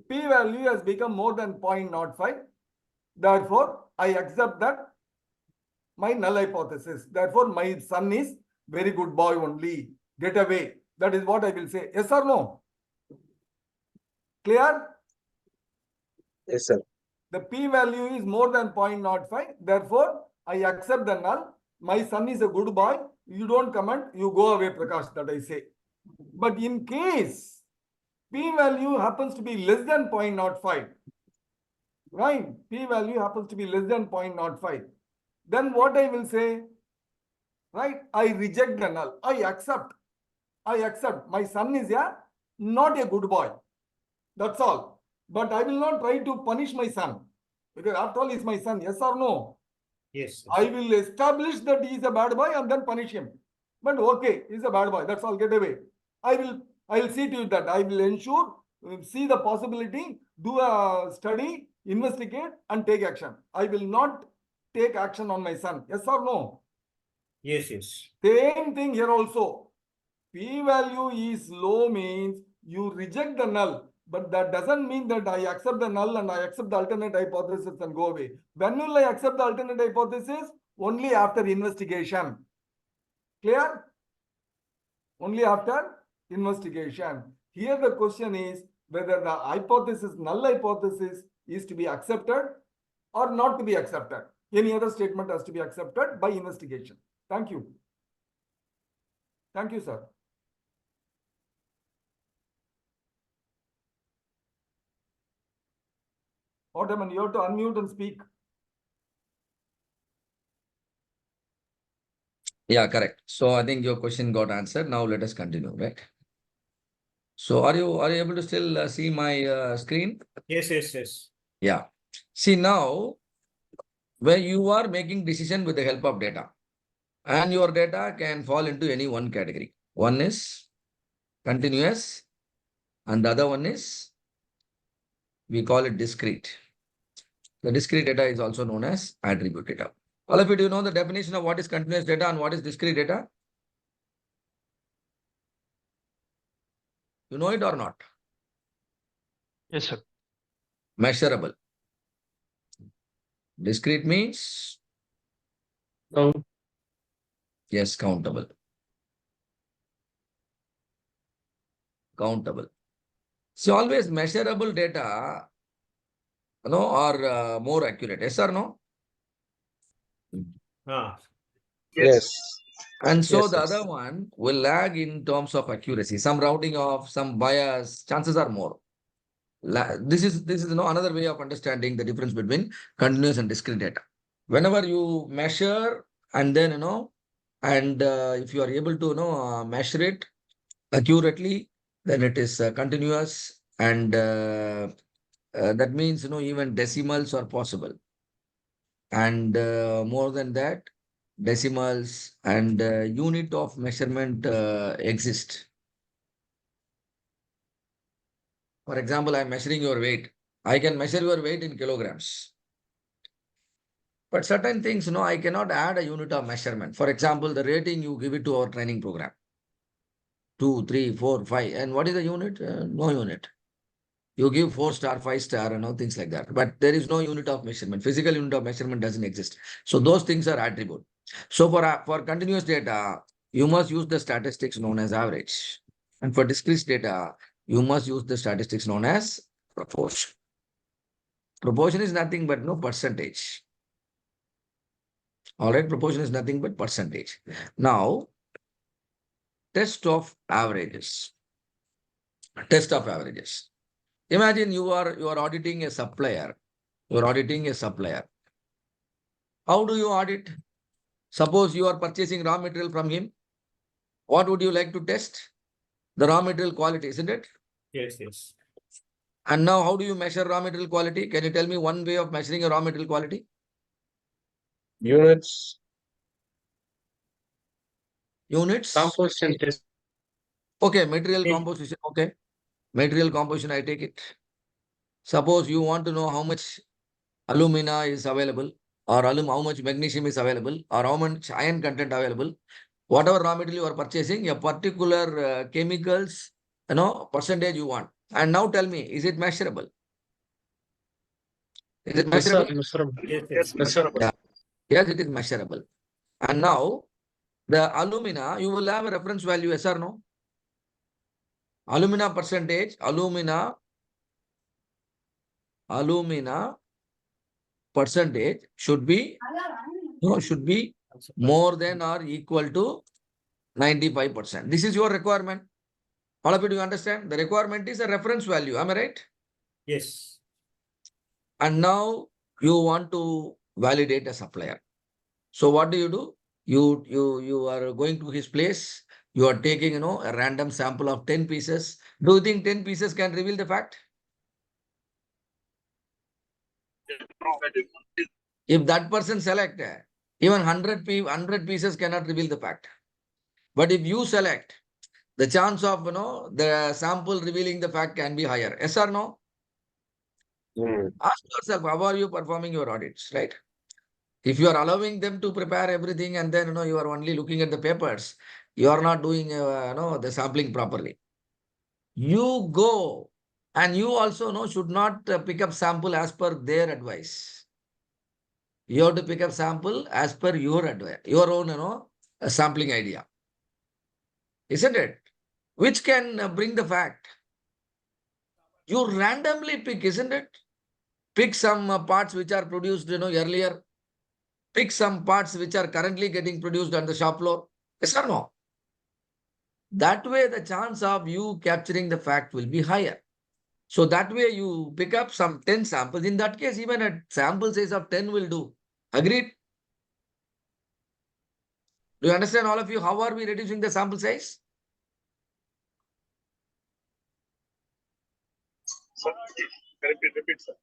p-value has become more than 0.05. Therefore, I accept that my null hypothesis. Therefore, my son is very good boy only. Get away. That is what I will say. Yes or no? Clear? Yes, sir. The p-value is more than 0.05. Therefore, I accept the null. My son is a good boy. You don't comment. You go away, Prakash, that I say. But in case p-value happens to be less than 0.05, right? P-value happens to be less than 0.05. Then what I will say, right? I reject the null. I accept. My son is not a good boy. That's all. But I will not try to punish my son. Because after all, he's my son. Yes or no? Yes. I will establish that he is a bad boy and then punish him. But okay, he's a bad boy. That's all. Get away. I will see to it that I will ensure, see the possibility, do a study, investigate, and take action. I will not take action on my son. Yes or no? Yes, yes. Same thing here also. P-value is low means you reject the null. But that doesn't mean that I accept the null and I accept the alternate hypothesis and go away. When will I accept the alternate hypothesis? Only after investigation. Clear? Only after investigation. Here the question is whether the hypothesis, null hypothesis, is to be accepted or not to be accepted. Any other statement has to be accepted by investigation. Thank you. Thank you, sir. Ottoman, you have to unmute and speak. Yeah, correct. So I think your question got answered. Now let us continue, right? So are you able to still see my screen? Yes, yes, yes. Yeah. See now, where you are making decision with the help of data, and your data can fall into any one category. One is continuous, and the other one is, we call it discrete. The discrete data is also known as attribute data. All of you, do you know the definition of what is continuous data and what is discrete data? You know it or not? Yes, sir. Measurable. Discrete means, So, yes, countable. Countable. So always measurable data, are more accurate. Yes or no? Ah, Yes. And so Yes, the yes. other one will lag in terms of accuracy. Some rounding off, some bias, chances are more. This is another way of understanding the difference between continuous and discrete data. Whenever you measure and then and if you are able to measure it accurately, then it is continuous, and that means even decimals are possible, and more than that, decimals and unit of measurement exist. For example, I am measuring your weight. I can measure your weight in kilograms. But certain things, I cannot add a unit of measurement. For example, the rating you give it to our training program. 2, 3, 4, 5. And what is the unit? No unit. You give 4-star, 5-star, things like that. But there is no unit of measurement. Physical unit of measurement doesn't exist. So those things are attribute. So for continuous data, you must use the statistics known as average. And for discrete data, you must use the statistics known as proportion. Proportion is nothing but percentage. All right, proportion is nothing but percentage. Now, test of averages. Test of averages. Imagine you are auditing a supplier. You are auditing a supplier. How do you audit? Suppose you are purchasing raw material from him. What would you like to test? The raw material quality, isn't it? yes, yes. And now, how do you measure raw material quality? Can you tell me one way of measuring a raw material quality? Units. Units. composition test. Okay, material Okay. composition. Okay, material composition, I take it. Suppose you want to know how much alumina is available. or how much magnesium is available, or how much iron content available. Whatever raw material you are purchasing, a particular chemicals, percentage you want. And now tell me, is it measurable? Is it Yes, sir. measurable? Measurable. Yes. Yes, sir. Yeah. Yes, it is measurable. And now the alumina, you will have a reference value, yes or no? Alumina percentage, alumina percentage should be more than or equal to 95%. This is your requirement. All of you, do you understand? The requirement is a reference value. Am I right? Yes. And now you want to validate a supplier. So what do? You are going to his place. You are taking, a random sample of 10 pieces. Do you think 10 pieces can reveal the fact? If that person select, even 100 pieces cannot reveal the fact. But if you select, the chance of, the sample revealing the fact can be higher. Yes or no? Ask yourself, how are you performing your audits, right? If you are allowing them to prepare everything and then, you are only looking at the papers, you are not doing, the sampling properly. You go and you also, should not pick up sample as per their advice. You have to pick up sample as per your advice, your own, sampling idea. Isn't it? Which can bring the fact. You randomly pick, isn't it? Pick some parts which are produced, earlier. Pick some parts which are currently getting produced on the shop floor. Yes or no? That way, the chance of you capturing the fact will be higher. So that way, you pick up some 10 samples. In that case, even a sample size of 10 will do. Agreed? Do you understand, all of you? How are we reducing the sample size? Repeat, sir.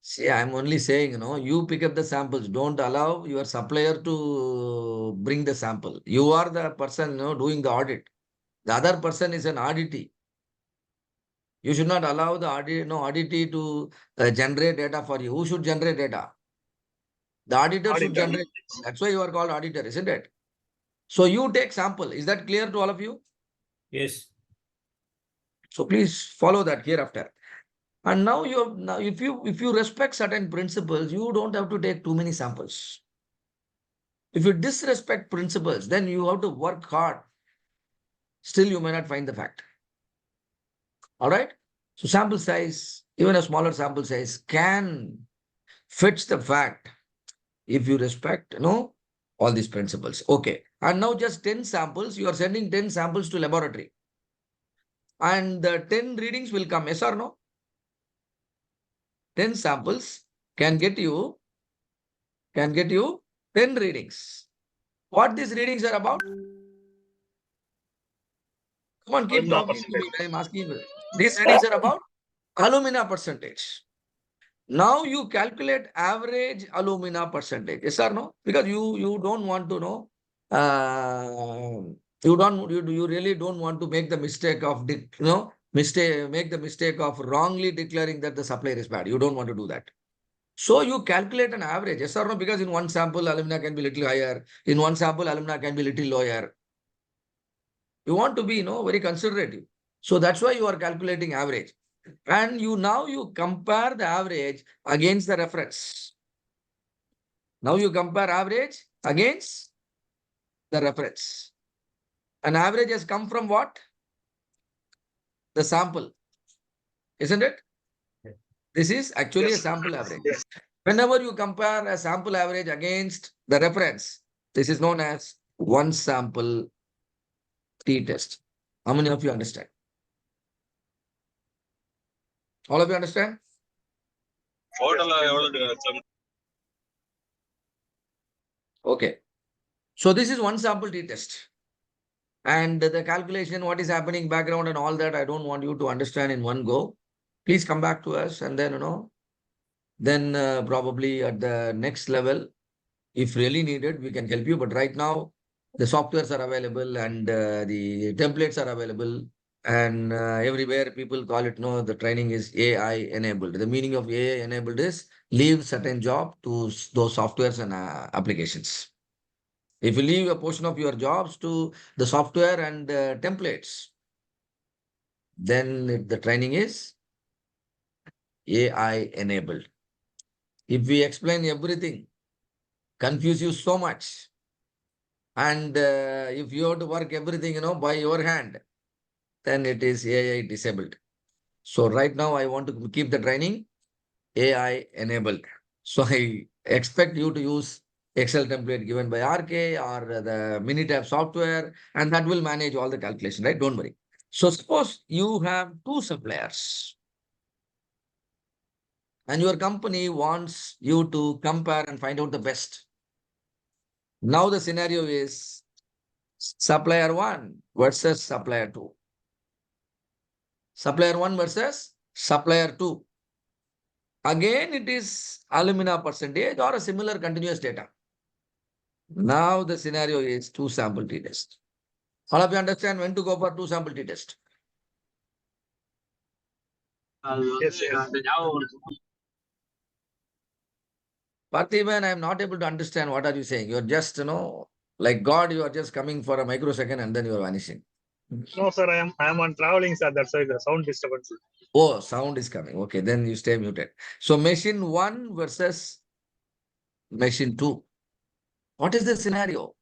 See, I'm only saying, you pick up the samples. Don't allow your supplier to bring the sample. You are the person, doing the audit. The other person is an auditee. You should not allow the auditee to generate data for you. Who should generate data? The auditor should generate. That's why you are called auditor, isn't it? So you take sample. Is that clear to all of you? Yes. So please follow that hereafter. And now if you respect certain principles, you don't have to take too many samples. If you disrespect principles, then you have to work hard. Still, you may not find the fact. All right. So sample size, even a smaller sample size, can fits the fact if you respect, all these principles. Okay. And now just 10 samples, you are sending 10 samples to laboratory. And the 10 readings will come, yes or no? 10 samples can get you 10 readings. What these readings are about? Come on, keep Alumina talking to me when I'm asking you. These readings are about alumina percentage. Now you calculate average alumina percentage. Yes or no? Because you don't want to know. You really don't want to make the mistake of make the mistake of wrongly declaring that the supplier is bad. You don't want to do that. So you calculate an average. Yes or no? Because in one sample alumina can be little higher. In one sample alumina can be little lower. You want to be very conservative. So that's why you are calculating average. And you compare the average against the reference. Now you compare average against the reference. An average has come from what? The sample. Isn't it? This is actually a sample average. Yes. Whenever you compare a sample average against the reference, this is known as one sample t-test. How many of you understand? All of you understand? Okay. So this is one sample t-test. And the calculation, what is happening, background and all that, I don't want you to understand in one go. Please come back to us and then, then probably at the next level, if really needed, we can help you. But right now, the softwares are available and the templates are available. And everywhere people call it, no, the training is AI enabled. The meaning of AI enabled is leave certain job to those softwares and applications. If you leave a portion of your jobs to the software and templates, then the training is AI enabled. If we explain everything, confuse you so much, and if you have to work everything, by your hand, then it is AI disabled. So right now I want to keep the training AI enabled. So I expect you to use Excel template given by RK or the Minitab software, and that will manage all the calculation, right? Don't worry. So suppose you have two suppliers and your company wants you to compare and find out the best. Now the scenario is supplier 1 versus supplier 2. Supplier 1 versus supplier 2. Again, it is alumina percentage or a similar continuous data. Now the scenario is two sample t-test. All of you understand when to go for two sample t-test? Yes, yes. Parthiban, I am not able to understand what are you saying. You're just, like God, you are just coming for a microsecond and then you are vanishing. No, sir, I am on traveling, sir. That's why the sound disturbance. Oh, sound is coming. Okay, then you stay muted. So machine 1 versus machine 2. What is the scenario?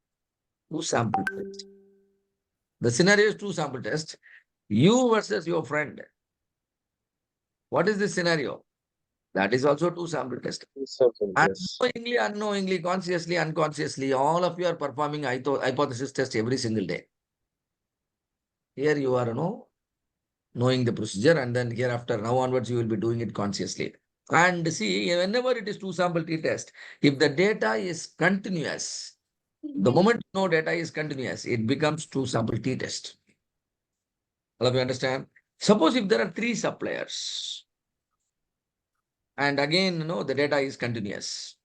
Two sample test. The scenario is two sample test. You versus your friend. What is the scenario? That is also two sample test. Something, yes. Unknowingly, unknowingly, consciously, unconsciously, all of you are performing hypothesis test every single day. Here you are, knowing the procedure, and then hereafter, now onwards, you will be doing it consciously. And see, whenever it is two sample t-test, if the data is continuous, the moment you know data is continuous, it becomes two sample t-test. All of you understand? Suppose if there are three suppliers, and again, the data is continuous.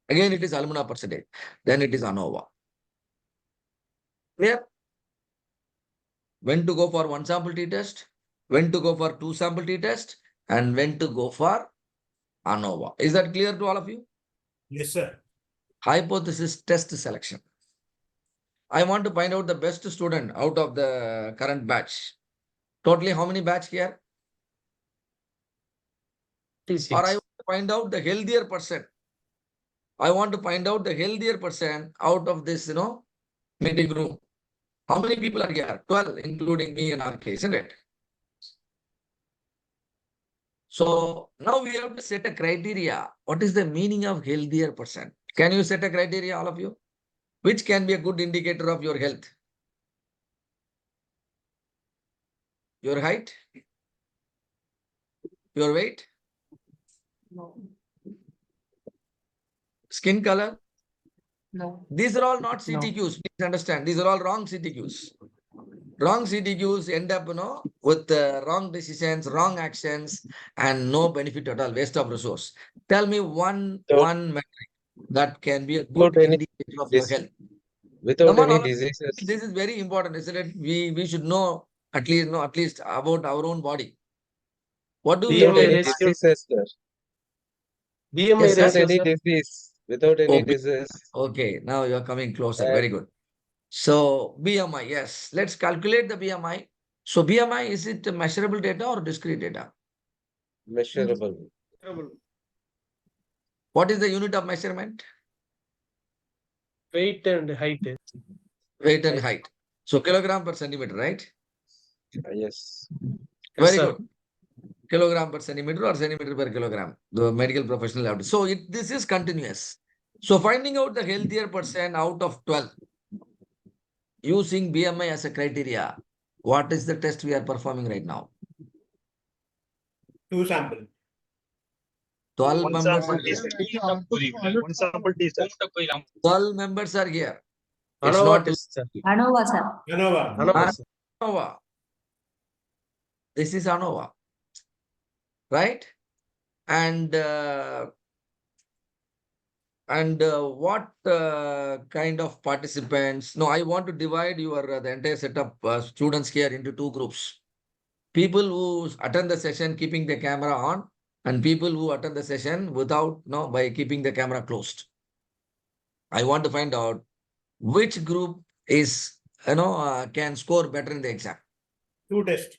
Again, it is alumina percentage. Then it is ANOVA. Clear? When to go for one sample t-test, when to go for two sample t-test, and when to go for ANOVA. Is that clear to all of you? Yes, sir. Hypothesis test selection. I want to find out the best student out of the current batch. Totally how many batch here? Or I want to find out the healthier person. I want to find out the healthier person out of this, meeting room. How many people are here? 12, including me and RK, isn't it? So now we have to set a criteria. What is the meaning of healthier person? Can you set a criteria, all of you? Which can be a good indicator of your health? Your height? Your weight? No. Skin color? No. These are all not No. CTQs. Please understand. These are all wrong CTQs. Wrong CTQs end up, with wrong decisions, wrong actions, and no benefit at all. Waste of resource. Tell me one metric that can be a good Without any indicator of your health. without Come on, any all of you. diseases. This is very important, isn't it? We should know at least about our own body. What do we Without have? any diseases, sir. BMI Yes, sir. Without ratio, any sir. disease. Without Oh, any disease. okay, now you're coming closer. And Very good. So BMI, yes. Let's calculate the BMI. So BMI, is it a measurable data or discrete data? measurable. What is the unit of measurement? Weight and height. Weight and Height. height. So kilogram per centimeter, right? Yes. Very sir. good. Kilogram per centimeter or centimeter per kilogram. The medical professional have to. So this is continuous. So finding out the healthier person out of 12 using BMI as a criteria. What is the test we are performing right now? Two sample. 12 One members sample are here. test. One sample test. 12 members are here. It's ANOVA not test, sir. ANOVA, sir. ANOVA. ANOVA, sir. ANOVA. This is ANOVA, right? And what kind of participants? No, I want to divide your the entire set of students here into two groups. people who attend the session keeping the camera on and people who attend the session without, by keeping the camera closed. I want to find out which group is, can score better in the exam. Two tests.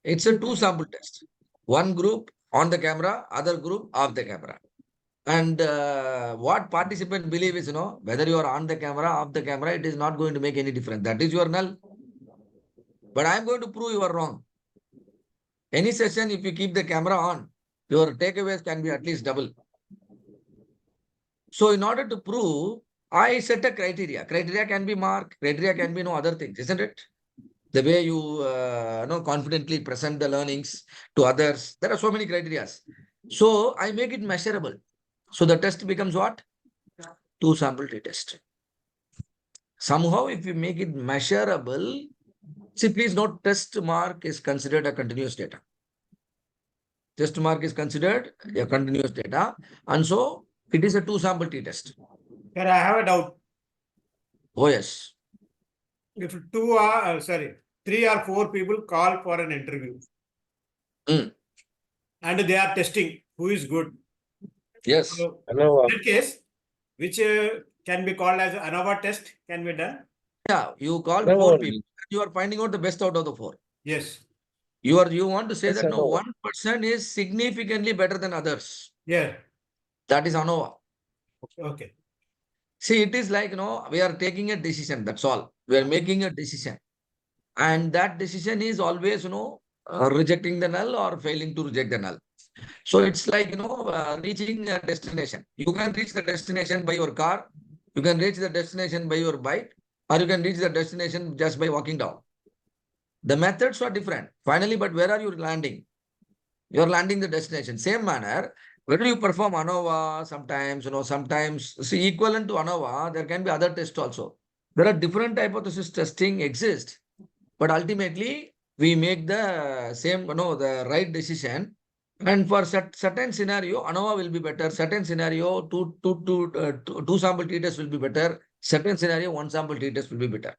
It's a two sample test. One group on the camera, other group off the camera. And what participant believe is, whether you are on the camera, off the camera, it is not going to make any difference. That is your null. But I am going to prove you are wrong. Any session, if you keep the camera on, your takeaways can be at least double. So in order to prove, I set a criteria. Criteria can be mark, criteria can be no other things, isn't it? The way you confidently present the learnings to others. There are so many criteria. So I make it measurable. So the test becomes what? Two sample t-test. Somehow, if you make it measurable, see, please note, test mark is considered a continuous data. Test mark is considered a continuous data. And so it is a two sample t-test. Sir, I have a doubt. Oh, yes. If three or four people call for an interview Mm. and they are testing who is good. Yes. So ANOVA. in that case, which can be called as ANOVA test can be done. Yeah, you called No, four no. people. You are finding out the best out of the four. Yes. You want to say Yes, that no, ANOVA. one person is significantly better than others. Yeah. That is ANOVA. Okay. See, it is like, we are taking a decision. That's all. We are making a decision. And that decision is always, rejecting the null or failing to reject the null. So it's like, reaching a destination. You can reach the destination by your car. You can reach the destination by your bike. Or you can reach the destination just by walking down. The methods are different. Finally, but where are you landing? You are landing the destination. Same manner, whether you perform ANOVA sometimes, see, equivalent to ANOVA, there can be other tests also. There are different hypothesis testing exist, but ultimately we make the same, the right decision. And for certain scenario, ANOVA will be better. Certain scenario, two sample t-test will be better. Certain scenario, one sample t-test will be better.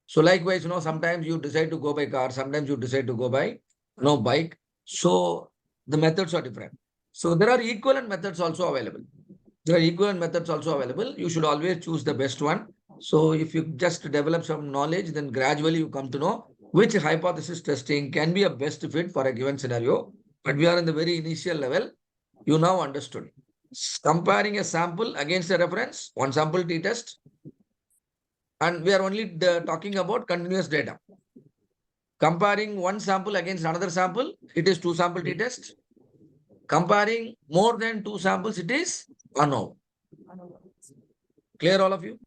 So likewise, sometimes you decide to go by car, sometimes you decide to go by bike. So the methods are different. So there are equivalent methods also available. You should always choose the best one. So if you just develop some knowledge, then gradually you come to know which hypothesis testing can be a best fit for a given scenario. But we are in the very initial level. You now understood. Comparing a sample against a reference, one sample t-test. And we are only talking about continuous data. Comparing one sample against another sample, it is two sample t-test. Comparing more than two samples, it is ANOVA. Clear, all of you?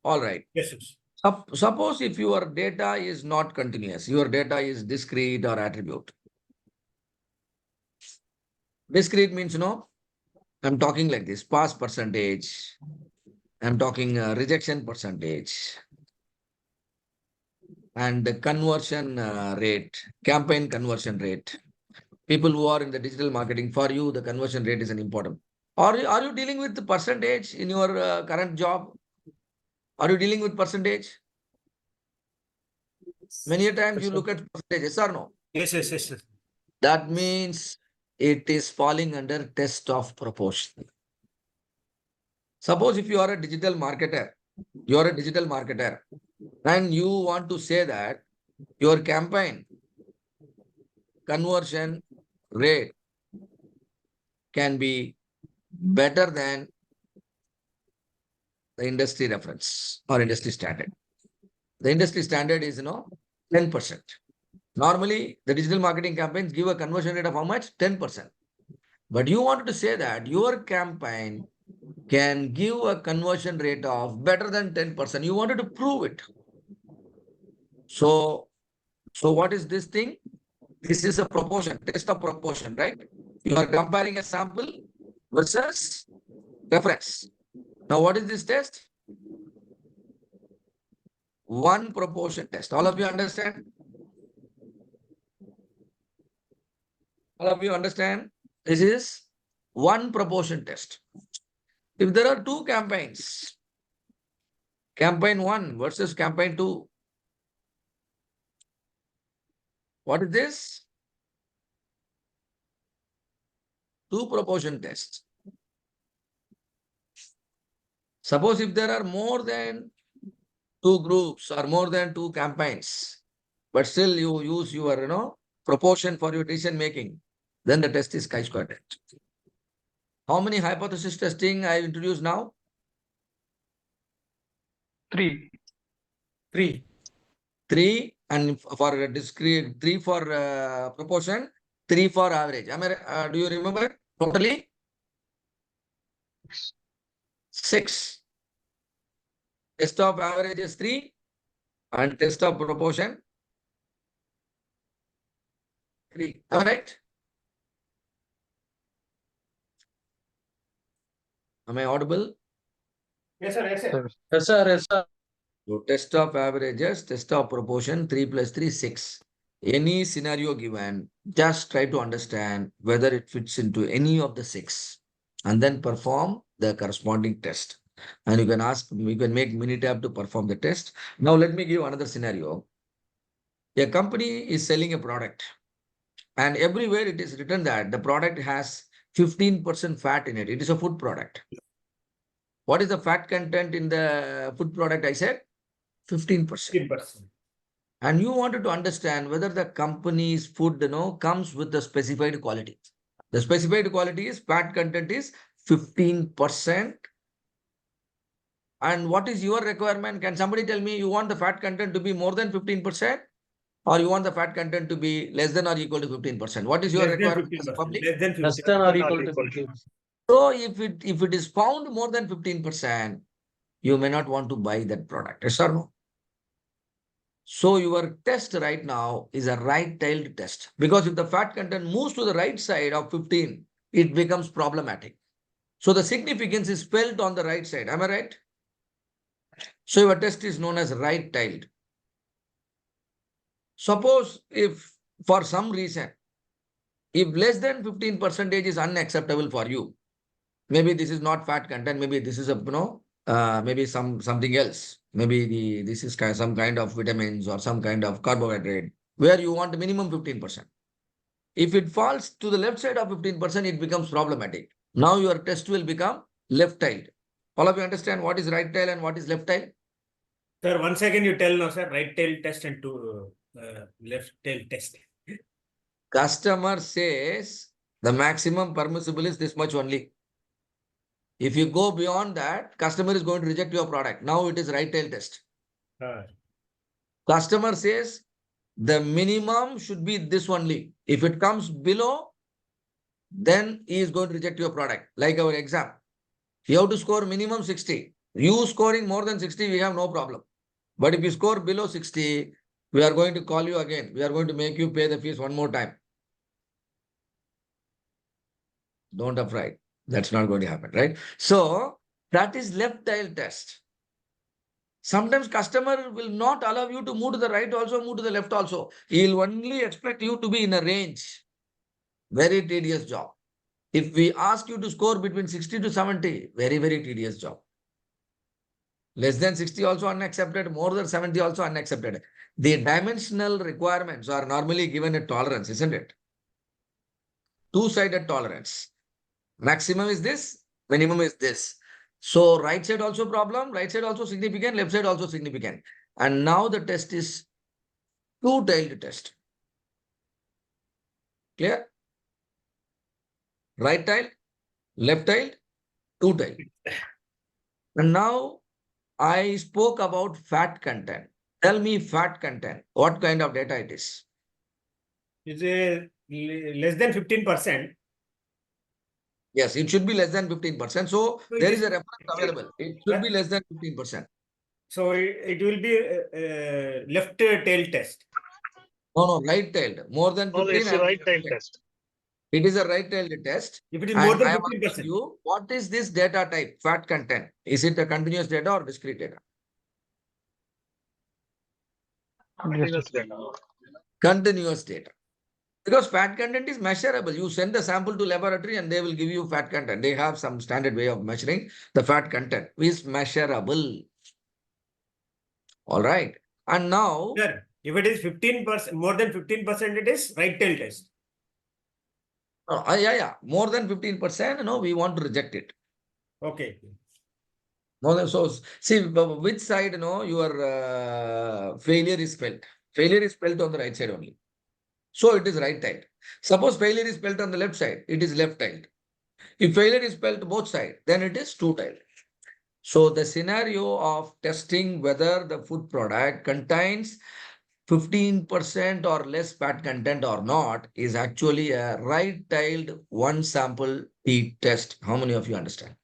All right. Yes, yes. Suppose if your data is not continuous, your data is discrete or attribute. Discrete means, I'm talking like this, pass percentage. I'm talking rejection percentage. And the conversion rate, campaign conversion rate. People who are in the digital marketing, for you, the conversion rate is an important. Are you dealing with the percentage in your current job? Are you dealing with percentage? Many a times you look at percentages, or no? Yes, yes, yes, yes. That means it is falling under test of proportion. Suppose if you are a digital marketer, and you want to say that your campaign conversion rate can be better than the industry reference or industry standard. The industry standard is, 10%. Normally, the digital marketing campaigns give a conversion rate of how much? 10%. But you wanted to say that your campaign can give a conversion rate of better than 10%. You wanted to prove it. So what is this thing? This is a proportion, test of proportion, right? You are comparing a sample versus reference. Now, what is this test? One proportion test. All of you understand? All of you understand? This is one proportion test. If there are two campaigns, campaign 1 versus campaign 2, What is this? Two proportion test. Suppose if there are more than two groups or more than two campaigns, but still you use your proportion for your decision making, then the test is chi-square test. How many hypothesis testing I introduced now? 3. 3. 3 and for discrete, 3 for proportion, 3 for average. Do you remember totally? 6. Test of average is 3 and test of proportion 3. Am I right? Am I audible? Yes, sir. Yes, sir. Yes, sir. Yes, sir. So test of averages, test of proportion, 3 plus 3, 6. Any scenario given, just try to understand whether it fits into any of the 6 and then perform the corresponding test. And you can make Minitab to perform the test. Now let me give another scenario. A company is selling a product and everywhere it is written that the product has 15% fat in it. It is a food product. What is the fat content in the food product? I said 15%. 15%. And you wanted to understand whether the company's food comes with the specified quality. The specified quality is fat content is 15%. And what is your requirement? Can somebody tell me you want the fat content to be more than 15%? Or you want the fat content to be less than or equal to 15%? What is your Less than requirement as a 15%. public? Less than Less 15%. than or Not equal to equal to 15. So if it is found more than 15%, you may not want to buy that product. Yes or no? So your test right now is a right-tailed test, because if the fat content moves to the right side of 15, it becomes problematic. So the significance is felt on the right side. Am I right? So your test is known as right-tailed. Suppose if for some reason, if less than 15% is unacceptable for you, maybe this is not fat content, maybe this is maybe something else. Maybe this is some kind of vitamins or some kind of carbohydrate where you want minimum 15%. If it falls to the left side of 15%, it becomes problematic. Now your test will become left-tailed. All of you understand what is right tail and what is left tail? Sir, 1 second you tell now, sir. Right tail test and left tail test. Customer says the maximum permissible is this much only. If you go beyond that, customer is going to reject your product. Now it is right tail test. Customer says the minimum should be this only. If it comes below, then he is going to reject your product. Like our exam. You have to score minimum 60. You scoring more than 60, we have no problem. But if you score below 60, we are going to call you again. We are going to make you pay the fees one more time. Don't afraid. That's not going to happen, right? So that is left tail test. Sometimes customer will not allow you to move to the right also, move to the left also. He will only expect you to be in a range. Very tedious job. If we ask you to score between 60 to 70, very, very tedious job. Less than 60 also unaccepted, more than 70 also unaccepted. The dimensional requirements are normally given a tolerance, isn't it? Two-sided tolerance. Maximum is this, minimum is this. So right side also problem, right side also significant, left side also significant. And now the test is two-tailed test. Clear? Right tail, left tail, two-tailed. And now I spoke about fat content. Tell me fat content. What kind of data it is? Is a less than 15%. Yes, it should be less than 15%. So So it there is- is a reference available. It should be less than 15%. So it will be left tail test. No, right-tailed. More than No, 15. it's I a am right tail saying test. it is a right-tailed test. If it is And more than I am asking 15%. you, what is this data type, fat content? Is it a continuous data or discrete data? Continuous data. Continuous data. Because fat content is measurable. You send the sample to laboratory and they will give you fat content. They have some standard way of measuring the fat content. Is measurable. All right. And now, Sir, If it is 15%, more than 15%, it is right tail test. Yeah. More than 15%, no, we want to reject it. Okay. More than, so see which side, your failure is felt. Failure is felt on the right side only. So it is right tiled. Suppose failure is felt on the left side, it is left tiled. If failure is felt both sides, then it is two tiled. So the scenario of testing whether the food product contains 15% or less fat content or not is actually a right tiled one sample T test. How many of you understand?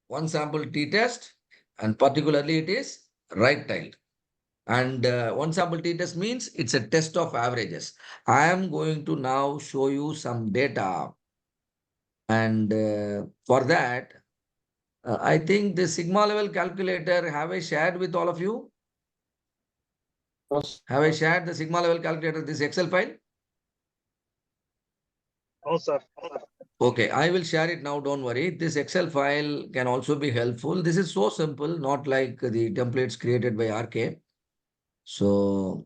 One sample T test, and particularly it is right tiled. And one sample T test means it's a test of averages. I am going to now show you some data. And for that, I think the sigma level calculator, have I shared with all of you? Have I shared the sigma level calculator, this Excel file? No, sir. Okay, I will share it now, don't worry. This Excel file can also be helpful. This is so simple, not like the templates created by RK. So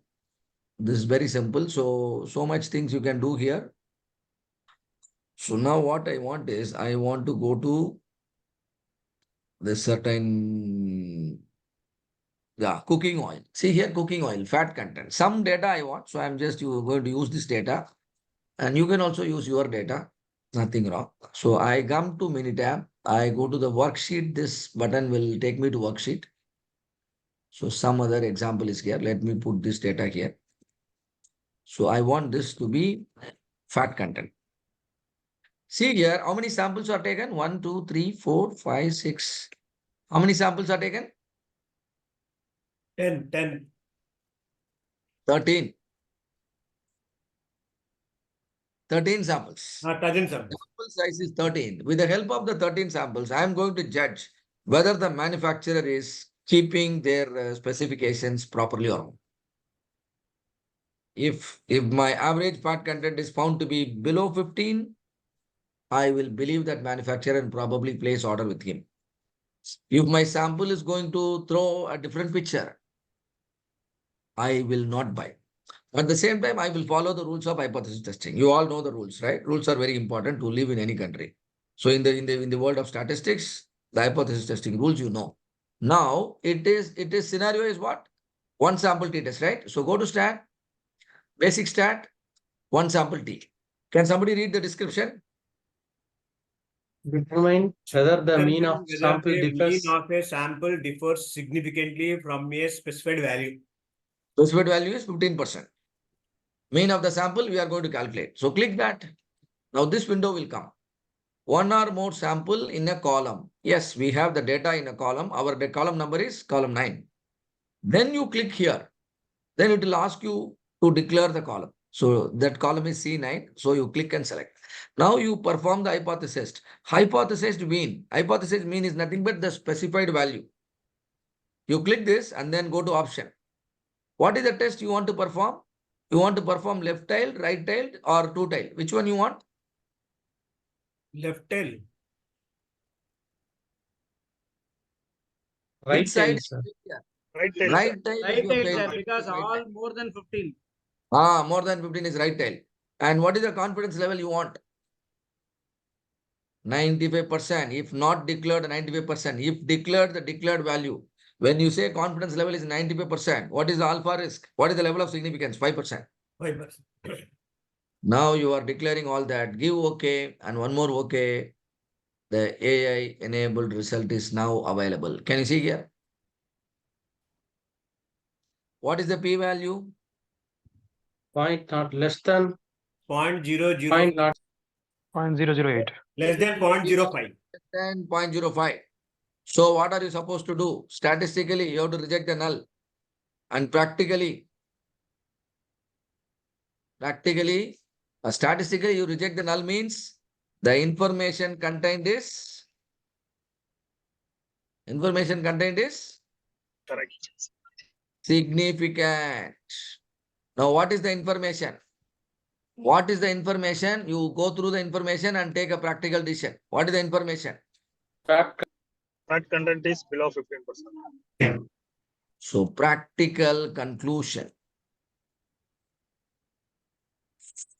this is very simple. So much things you can do here. So now what I want is, I want to go to the certain, cooking oil. See here, cooking oil, fat content. Some data I want. So I'm just going to use this data. And you can also use your data. Nothing wrong. So I come to Minitab. I go to the worksheet. This button will take me to worksheet. So some other example is here. Let me put this data here. So I want this to be fat content. See here, how many samples are taken? 1, 2, 3, 4, 5, 6. How many samples are taken? 10. 13. 13 samples. Dozen some. Sample size is 13. With the help of the 13 samples, I am going to judge whether the manufacturer is keeping their specifications properly or not. If my average fat content is found to be below 15, I will believe that manufacturer and probably place order with him. If my sample is going to throw a different picture, I will not buy. At the same time, I will follow the rules of hypothesis testing. You all know the rules, right? Rules are very important to live in any country. So in the world of statistics, the hypothesis testing rules, you know. Now it is scenario is what? One sample T test, right? So go to stat, basic stat, one sample T. Can somebody read the description? Determine whether the mean of Whether sample the differs. mean of a sample differs significantly from a specified value. Specified value is 15%. Mean of the sample we are going to calculate. So click that. Now this window will come. One or more sample in a column. Yes, we have the data in a column. Our column number is column 9. Then you click here. Then it will ask you to declare the column. So that column is C9. So you click and select. Now you perform the hypothesis. Hypothesis mean. Hypothesis mean is nothing but the specified value. You click this and then go to option. What is the test you want to perform? You want to perform left tiled, right tiled, or two tiled? Which one you want? Left tail. Right Which side? tail, sir. Right tail, sir. Right tail. Right is your tail, failure. sir, because Right all tail. more than 15. More than 15 is right tail. And what is the confidence level you want? 95%. If not declared, 95%. If declared, the declared value. When you say confidence level is 95%, what is the alpha risk? What is the level of significance? 5%. 5%. Now you are declaring all that. Give OK and one more OK. The AI enabled result is now available. Can you see here? What is the p value? Point not less than 0.00. point not 0.008. Less than 0.05. 10.05. So what are you supposed to do? Statistically, you have to reject the null. And practically, statistically, you reject the null means the information contained is Correct. significant. Now, what is the information? What is the information? You go through the information and take a practical decision. What is the information? fat Fat content is below 15%. So practical conclusion.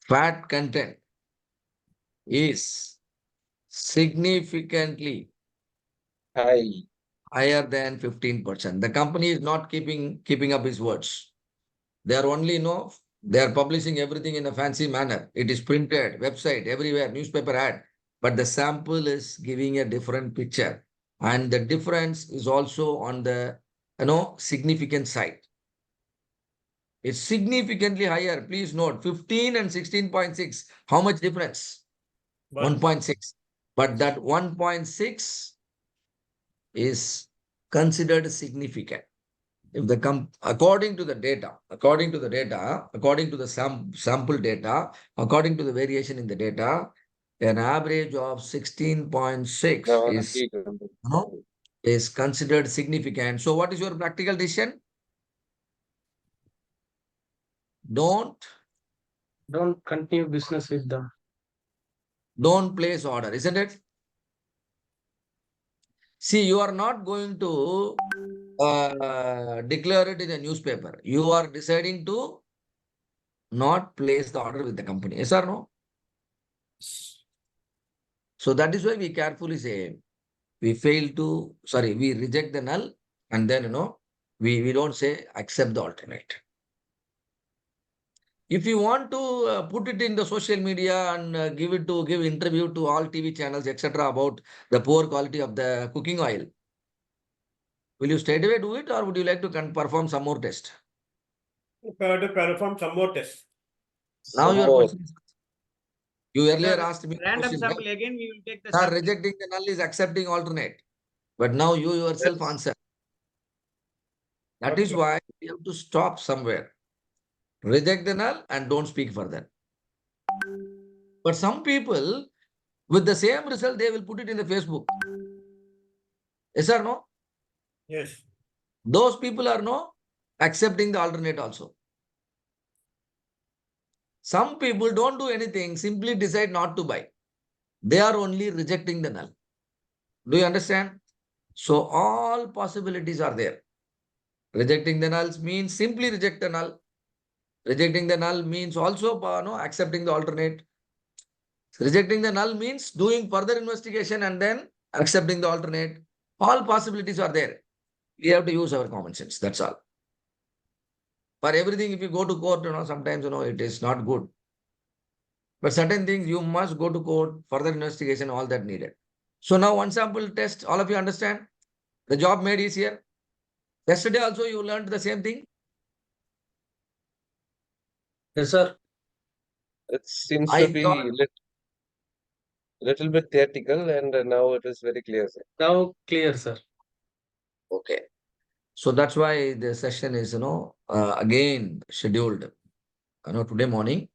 Fat content is significantly Hi. higher than 15%. The company is not keeping up his words. They are only they are publishing everything in a fancy manner. It is printed, website, everywhere, newspaper ad, but the sample is giving a different picture. And the difference is also on the significant side. It's significantly higher. Please note 15 and 16.6. How much difference? 1.6. But that 1.6 is considered significant. If according to the data, according to the sample data, according to the variation in the data, an average of 16.6 Now, is considered significant. So what is your practical decision? Don't continue business with them. Don't place order, isn't it? See, you are not going to declare it in a newspaper. You are deciding to not place the order with the company. Yes or no? So that is why we carefully say we reject the null, and then we don't say accept the alternate. If you want to put it in the social media and give interview to all TV channels, etc., about the poor quality of the cooking oil, will you straight away do it, or would you like to perform some more test? If I have to perform some more tests. Now your question is, you earlier Sir, asked me a random question, sample right? again, we will take the Sir, sample. rejecting the null is accepting alternate. But now you yourself Yes. answer. That is Okay. why you have to stop somewhere. Reject the null and don't speak further. But some people, with the same result, they will put it in the Facebook. Yes or no? Yes. Those people are accepting the alternate also. Some people don't do anything, simply decide not to buy. They are only rejecting the null. Do you understand? So all possibilities are there. Rejecting the nulls means simply reject the null. Rejecting the null means also accepting the alternate. Rejecting the null means doing further investigation and then accepting the alternate. All possibilities are there. We have to use our common sense. That's all. For everything, if you go to court, sometimes it is not good. But certain things you must go to court, further investigation, all that needed. So now one sample test, all of you understand? The job made easier. Yesterday also you learned the same thing. Yes, sir. it seems I to be thought, little bit theoretical, and now it is very clear, sir. Now clear, sir. okay. So that's why the session is, again scheduled, today morning.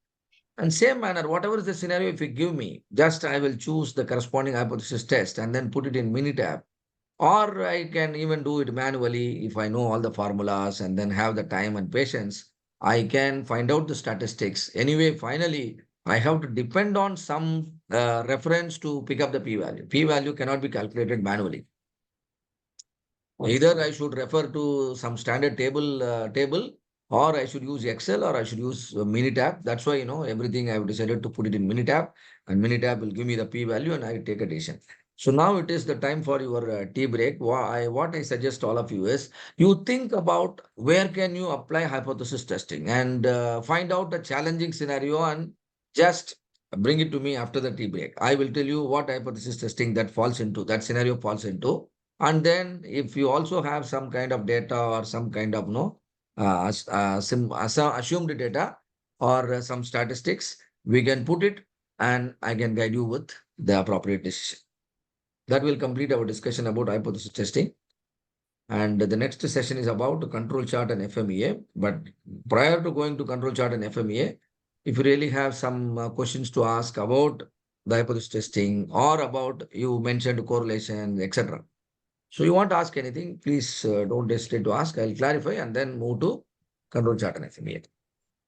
And same manner, whatever is the scenario, if you give me, just I will choose the corresponding hypothesis test and then put it in Minitab. Or I can even do it manually if I know all the formulas and then have the time and patience. I can find out the statistics. Anyway, finally, I have to depend on some reference to pick up the p-value. P-value cannot be calculated manually. Either I should refer to some standard table, or I should use Excel, or I should use Minitab. That's why, everything I have decided to put it in Minitab, and Minitab will give me the p-value and I take a decision. So now it is the time for your tea break. What I suggest all of you is, you think about where can you apply hypothesis testing and find out a challenging scenario and just bring it to me after the tea break. I will tell you what hypothesis testing that scenario falls into. And then if you also have some kind of data or some kind of assumed data or some statistics, we can put it and I can guide you with the appropriate decision. That will complete our discussion about hypothesis testing. And the next session is about control chart and FMEA. But prior to going to control chart and FMEA, if you really have some questions to ask about the hypothesis testing or about you mentioned correlation, etc. So you want to ask anything, please don't hesitate to ask. I'll clarify and then move to control chart and FMEA.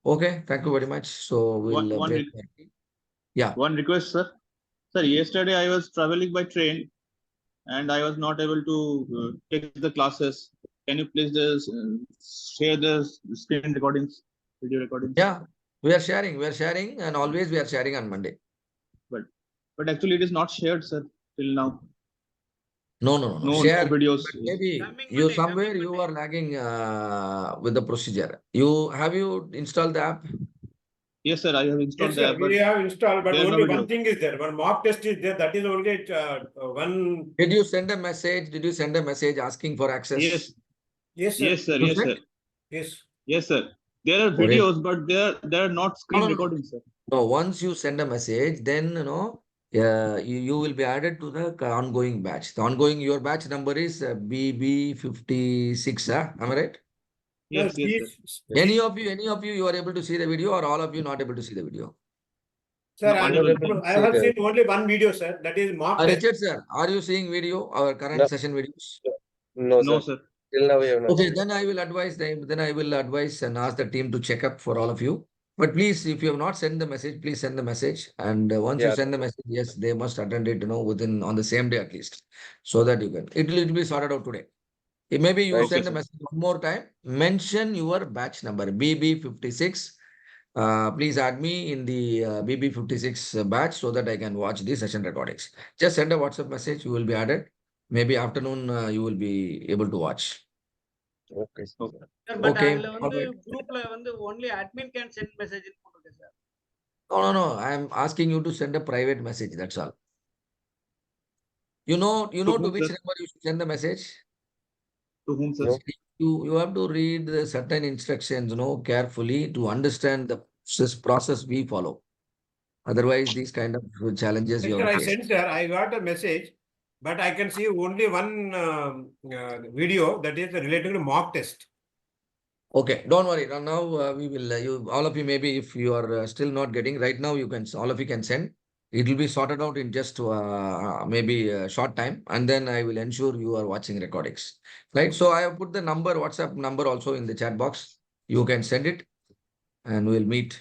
Okay, thank you very much. So we'll One break. Yeah. One request, sir. Sir, yesterday I was traveling by train and I was not able to take the classes. can you please just share the screen recordings, video recordings? Yeah, we are sharing, and always we are sharing on Monday. But actually, it is not shared, sir, till now. No, No share. videos. But maybe Coming you Monday, somewhere coming you Monday. are lagging with the procedure. Have you installed the app? Yes, sir, I have installed Yes, the sir, app, but we have installed, but there are no only one videos. thing is there. One mock test is there. That is only one. Did you send a message? Did you send a message asking for access? Yes, Yes, sir. yes, sir, You yes, sent? sir, Yes. yes, sir. There are Okay. videos, but they are not screen No. recordings, sir. No, once you send a message, then you will be added to the ongoing batch. The ongoing your batch number is BB56. Am I right? Yes, yes, sir. Any of you, you are able to see the video, or all of you not able to see the video? Sir, No, I unable to I see have the- seen only one video, sir. That is mock test. Richard sir, are you seeing video, our current No. session videos? No, No, sir. sir. Till now we have not Okay, seen. then I will advise them. Then I will advise and ask the team to check up for all of you. But please, if you have not sent the message, please send the message. And once you Yeah. send the message, yes, they must attend it, within on the same day at least, so that you can. It'll be sorted out today. Maybe you Right. send Okay, the sir. message one more time. Mention your batch number BB56. Please add me in the BB56 batch so that I can watch the session recordings. Just send a WhatsApp message. You will be added. Maybe afternoon you will be able to watch. Okay. sir. Okay. Sir, but Okay, அதுல வந்து alright. groupல வந்து only admin can send message ன்னு போட்டிருக்கு sir. No. I am asking you to send a private message. That's all. You know To to whom, which sir? number you should send the message. To whom, sir? No. You have to read the certain instructions, carefully to understand the process we follow. Otherwise, these kind of challenges you Sir, have I to face. sent, sir. I got a message, but I can see only one video that is related to mock test. Okay, don't worry. Now we will. You all of you, maybe if you are still not getting right now, you can all of you can send. It will be sorted out in just maybe a short time, and then I will ensure you are watching recordings. Right. So I have put the WhatsApp number also in the chat box. You can send it, and we'll meet